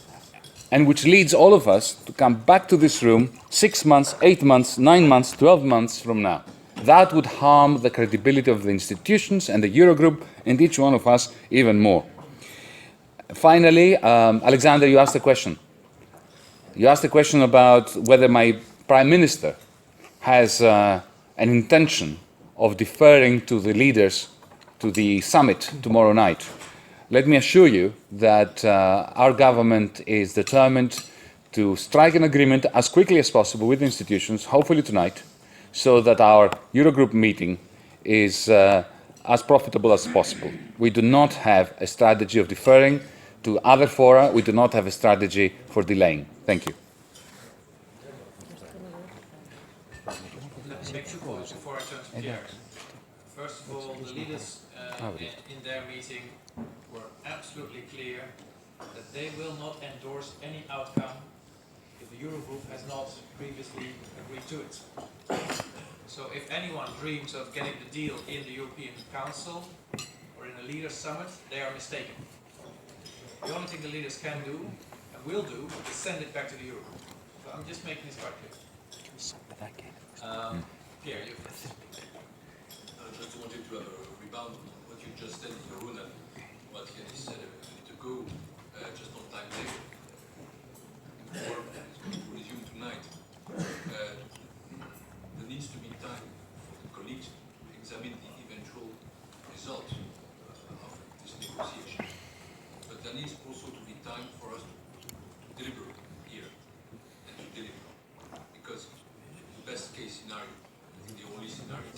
and which leads all of us to come back to this room 6 months, 8 months, 9 months, 12 months from now. That would harm the credibility of the institutions and the Eurogroup and each one of us even more. Finally, Alexander, you asked a question. You asked a question about whether my Prime Minister has an intention of deferring to the leaders to the summit tomorrow night. Let me assure you that our government is determined to strike an agreement as quickly as possible with the institutions, hopefully tonight, so that our Eurogroup meeting is as profitable as possible. We do not have a strategy of deferring to other fora. We do not have a strategy for delaying. Thank you. Let me make 2 points before I turn to Pierre. First of all, the leaders in their meeting were absolutely clear that they will not endorse any outcome if the Eurogroup has not previously agreed to it. So if anyone dreams of getting the deal in the European Council or in a leaders' summit, they are mistaken. The only thing the leaders can do and will do is send it back to the Eurogroup. So I'm just making this quite clear. Pierre, you I just wanted to rebound on what you just said, Jeroen, and what Yannis said a minute ago, just on time later. Before we resume tonight, there needs to be time for the colleagues to examine the eventual result of this negotiation. But there needs also to be time for us to deliberate here and to deliver. Because the best case scenario, the only scenario,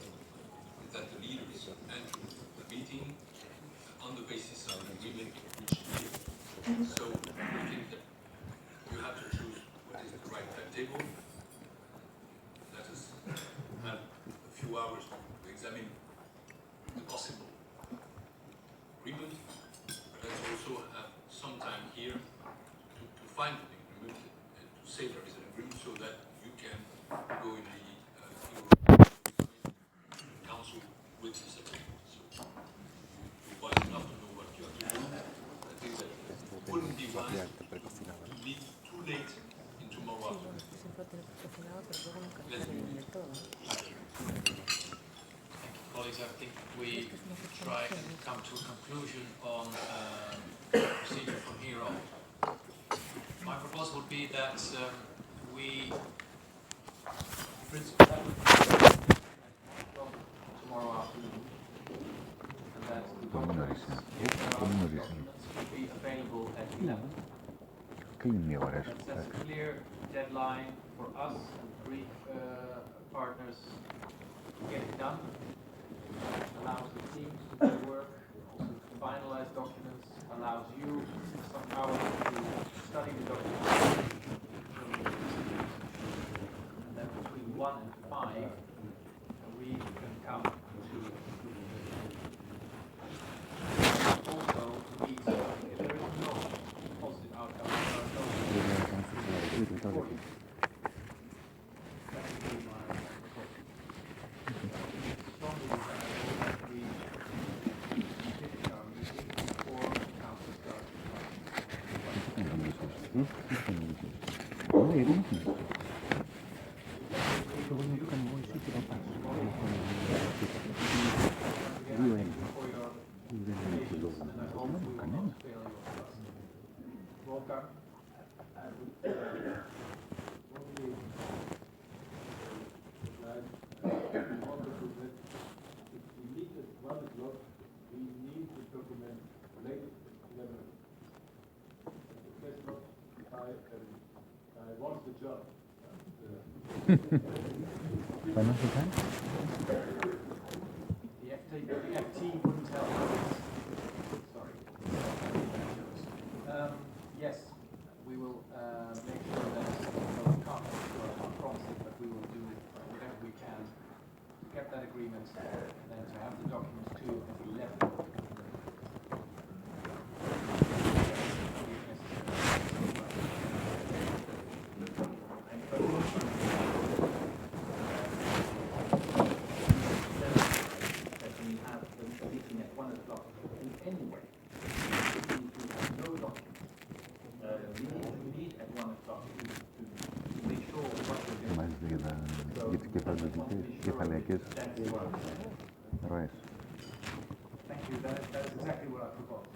is that the leaders enter the meeting on the basis of an agreement reached here. So I think that you have to choose what is the right timetable. Let us have a few hours to examine the possible agreement, but let's also have some time here to find an agreement and to say there is an agreement so that you can go in the Council with this agreement. So you're wise enough to know what you have to do. I think that it wouldn't be wise to leave too late in tomorrow afternoon. Let's be colleagues, I think we try and come to a conclusion on procedure from here on. My proposal would be that we, in principle, have tomorrow afternoon, and that νωρίς. Πολύ νωρίς. Will be available at 11. Κλείνει η ώρα. That's a clear deadline for us and Greek partners to get it done. Allows the teams to do work, also to finalize documents, allows you some hours to study the documents. And then between 1 and 5, we can come to also meet if there is no positive outcome. There are no Financial time? The FT wouldn't tell us. Sorry. Yes, we will make sure that no comments are not promising, but we will do whatever we can to get that agreement and then to have the documents to at 11. Κεφαλαιακές ροές. Thank you. That is exactly what I proposed.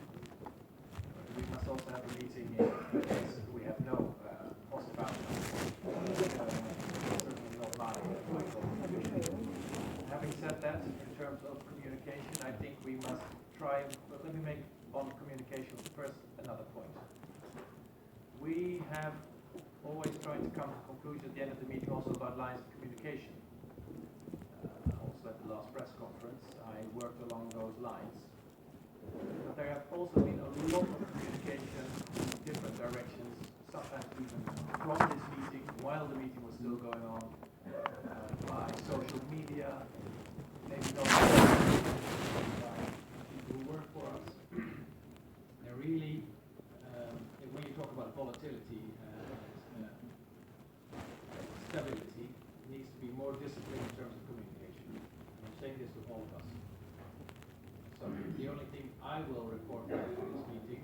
We must also have a meeting in case we have no positive outcome. Certainly not my contribution. Having said that, in terms of communication, I think we must try. But let me make on communication first another point. We have always tried to come to a conclusion at the end of the meeting also about lines of communication. Also at the last press conference, I worked along those lines. But there have also been a lot of communication in different directions, sometimes even from this meeting, while the meeting was still going on, by social media, maybe not by people who work for us. And really, when you talk about volatility and stability, it needs to be more disciplined in terms of communication. And I'm saying this to all of us. So the only thing I will report back to this meeting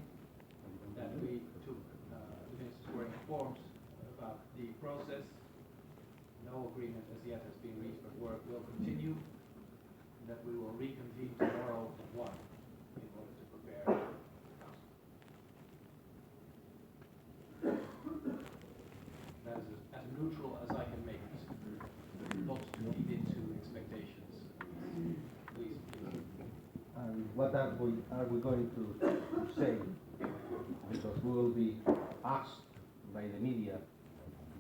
that we took, the ministers were informed about the process. No agreement as yet has been reached, but work will continue. And that we will reconvene tomorrow at 1 in order to prepare. That is as neutral as I can make it, not to lead into expectations. Please. And what are we going to say? Because we will be asked by the media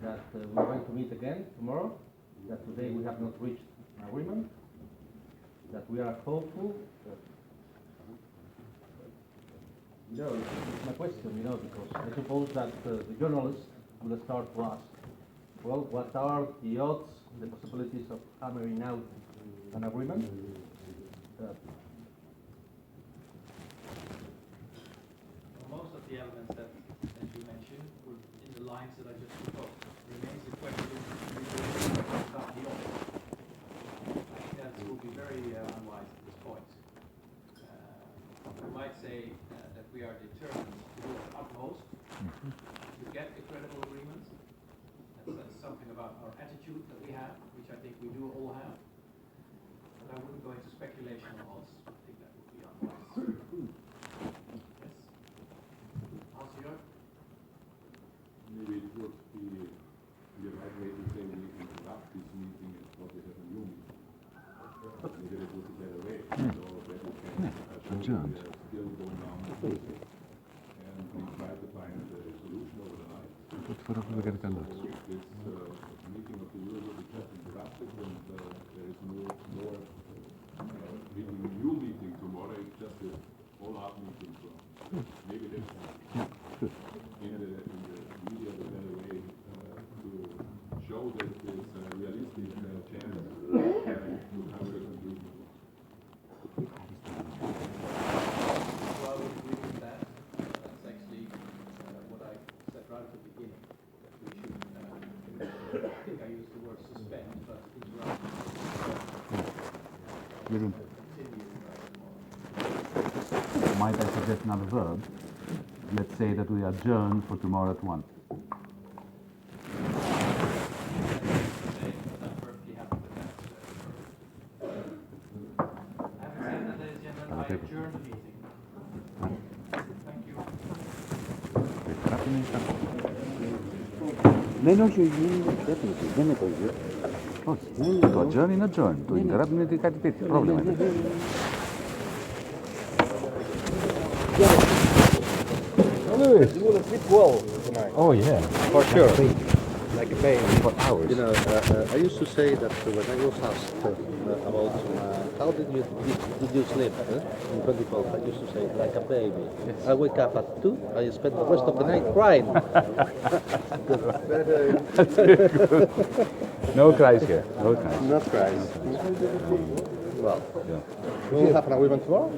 that we're going to meet again tomorrow, that today we have not reached an agreement, that we are hopeful. It's my question, because I suppose that the journalists will start to ask, well, what are the odds, the possibilities of hammering out an agreement? Most of the elements that you mentioned were in the lines that I just proposed. Remains the question about the odds. I think that will be very unwise at this point. We might say that we are determined to do our utmost to get a credible agreement. That's something about our attitude that we have, which I think we do all have. But I wouldn't go into speculation on odds. I think that would be unwise. Yes. Hans-Jörg? Maybe it would be the right way to say we interrupt this meeting and probably have a new meeting. Maybe it would be a better way. So that we can Adjourned. still going on. And we try to find a solution over the night. This meeting of the Eurogroup is just interrupted, and there is no more new meeting tomorrow. It's just a follow-up meeting. So maybe that's in the media the better way to show that there's a realistic chance to come to a conclusion. Well, I would agree with that. That's actually what I said right at the beginning. That we should, I think I used the word suspend, but interrupt. Might I suggest another verb? Let's say that we adjourn for tomorrow at 1. Δεν, όχι, δεν είναι το ίδιο. Όχι, το adjourn είναι adjourn. Το interrupt είναι κάτι τέτοιο. Πρόβλημα είναι. Lewis, you will sleep well tonight. Oh yeah, For sure. like a baby for hours. You know, I used to say that when I was asked about how did you sleep in 2012, I used to say like a baby. Yes. I wake up at 2, I spend the rest of the night crying. No cries here. No cries. Not cries. Well, we will have an agreement tomorrow.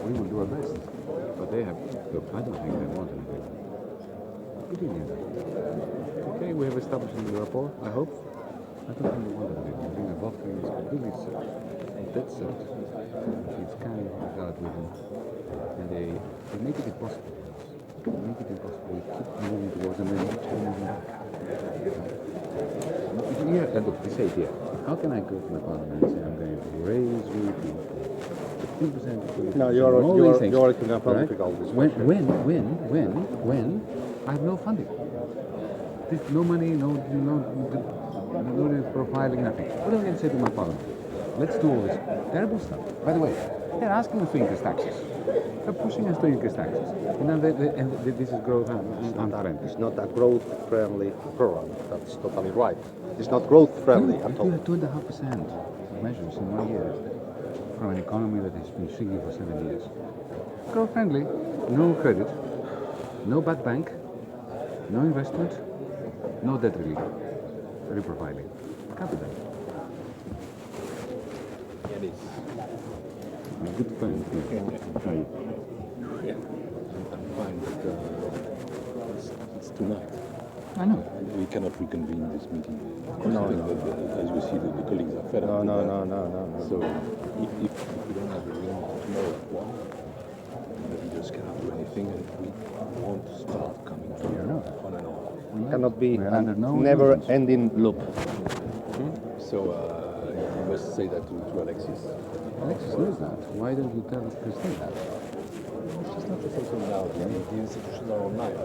We will do our best. But they have, look, I don't think they want anything. What do you mean? Okay, we have established a rapport, I hope. I don't think they want anything. I think the Volkswagen is completely set. Dead set. It's kind of regard with them. And they make it impossible. They make it impossible. We keep moving towards them and they keep moving back. Here, look, we say it here. How can I go to the parliament and say I'm going to raise VAT? No, you're in a political discussion. When I have no funding. There's no money, no profiling, nothing. What am I going to say to my parliament? Let's do all this terrible stuff. By the way, they're asking us to increase taxes. They're pushing us to increase taxes. And this is growth unfriendly. It's not a growth-friendly program. That's totally right. It's not growth-friendly at all. 2.5% measures in 1 year. From an economy that has been shrinking for 7 years. Growth friendly, no credit, no bad bank, no investment, no debt relief, reprofiling. Capital. It is. A good friend. Yeah. I'm fine, but it's tonight. I know. We cannot reconvene this meeting. No. As you see, the colleagues are fed up. No. So if we don't have a room tomorrow at 1, the leaders cannot do anything, and we won't start coming here on and on. It cannot be a never-ending loop. So you must say that to Alexis. Alexis knows that. Why don't you tell Christine that? She's not the person now. The institutions are online.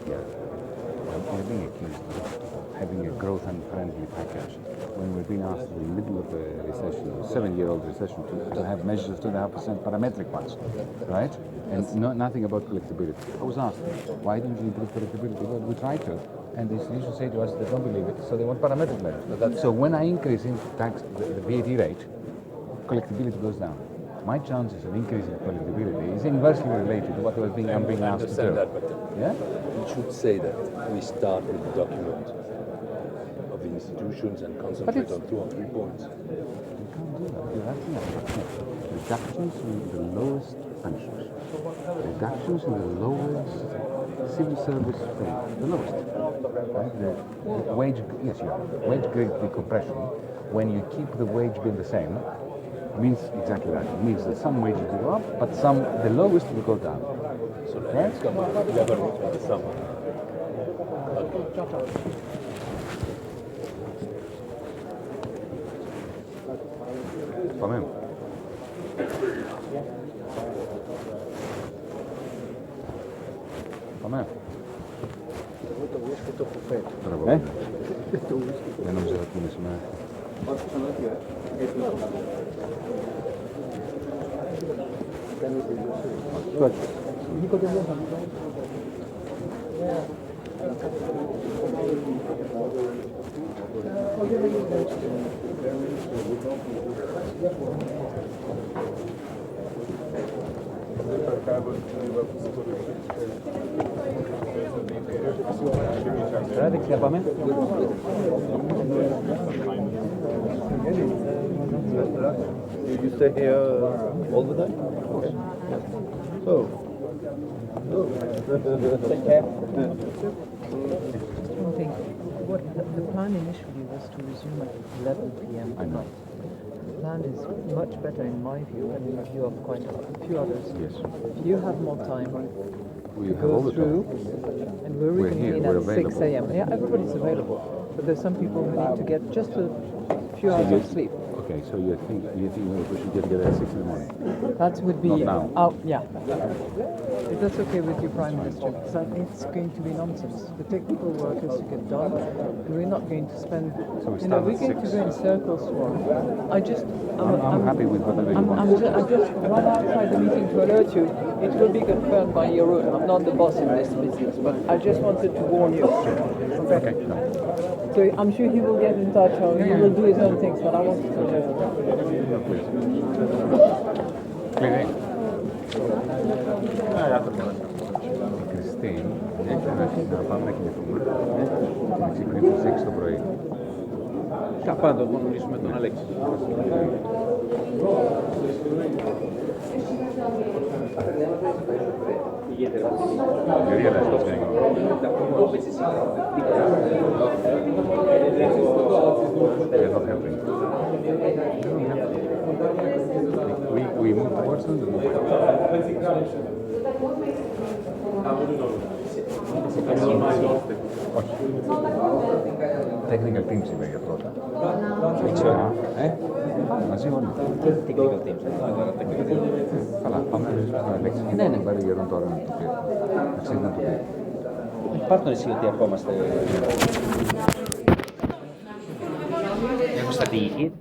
Yeah. We're being accused of having a growth unfriendly package when we've been asked in the middle of a recession, a 7-year-old recession, to have measures of 2.5% parametric ones, right? And nothing about collectability. I was asked, why don't you improve collectability? Well, we try to, and the institutions say to us they don't believe it, so they want parametric measures. So when I increase in tax the VAT rate, collectability goes down. My chances of increasing collectability is inversely related to what I'm being asked to do. I understand that, but yeah? you should say that we start with the document of the institutions and concentrate on 2 or 3 points. You can't do that. You're asking reductions in the lowest pensions, reductions in the lowest civil service pay, the lowest. Right? The wage, yes, you are. Wage grade decompression, when you keep the wage bill the same, means exactly that. It means that some wages will go up, but the lowest will go down. So right? It's coming. We have a meeting in the summer. Πάμε. Πάμε. Εγώ το whisky το έχω φέρει. Δεν νομίζω θα πούμε σήμερα. Radek, να πάμε. You stay here all the time? Okay. So, Take care. One thing. What the plan initially was to resume at 11 p.m. tonight. The plan is much better in my view and in the view of quite a few others. yes. If you have more time We to have all go the through, time. and we're We're here, reconvene we're at 6 available. a.m. Yeah, everybody's available, but there's some people who need to get just a few hours of sleep. Okay, so you think we should get together at 6 in the morning? That would be Not now. out. Yeah. If that's okay with you, Prime Minister, because I think it's going to be nonsense. The technical work has to get done. We're not going to spend. So we You know, start we're at going to 6. go in circles tomorrow. I'm happy with whatever you want. I just run outside the meeting to alert you. It will be confirmed by Jeroen. I'm not the boss in this business, but I just wanted to warn you. Okay. No. So I'm sure he will get in touch or he will do his own things, but I wanted to know. Clearing. Η Κριστίν έχει να πάμε να κοιμηθούμε. Και να ξυπνήσουμε στις 6 το πρωί. Καπάντο, να μιλήσουμε με τον Αλέξη. You realize what's going on? They're not helping. We move towards them, they move Όχι. Technical teams είπε για πρώτα. Δεν ξέρω. Μαζί όλοι. Technical teams. Καλά, πάμε να ρωτήσουμε τον Αλέξη. Ναι, ναι. Πάρει γερόν τώρα να το πει. Αξίζει να το πει. Πάρ' τον εσύ ότι ερχόμαστε. Έχω στα διηγή.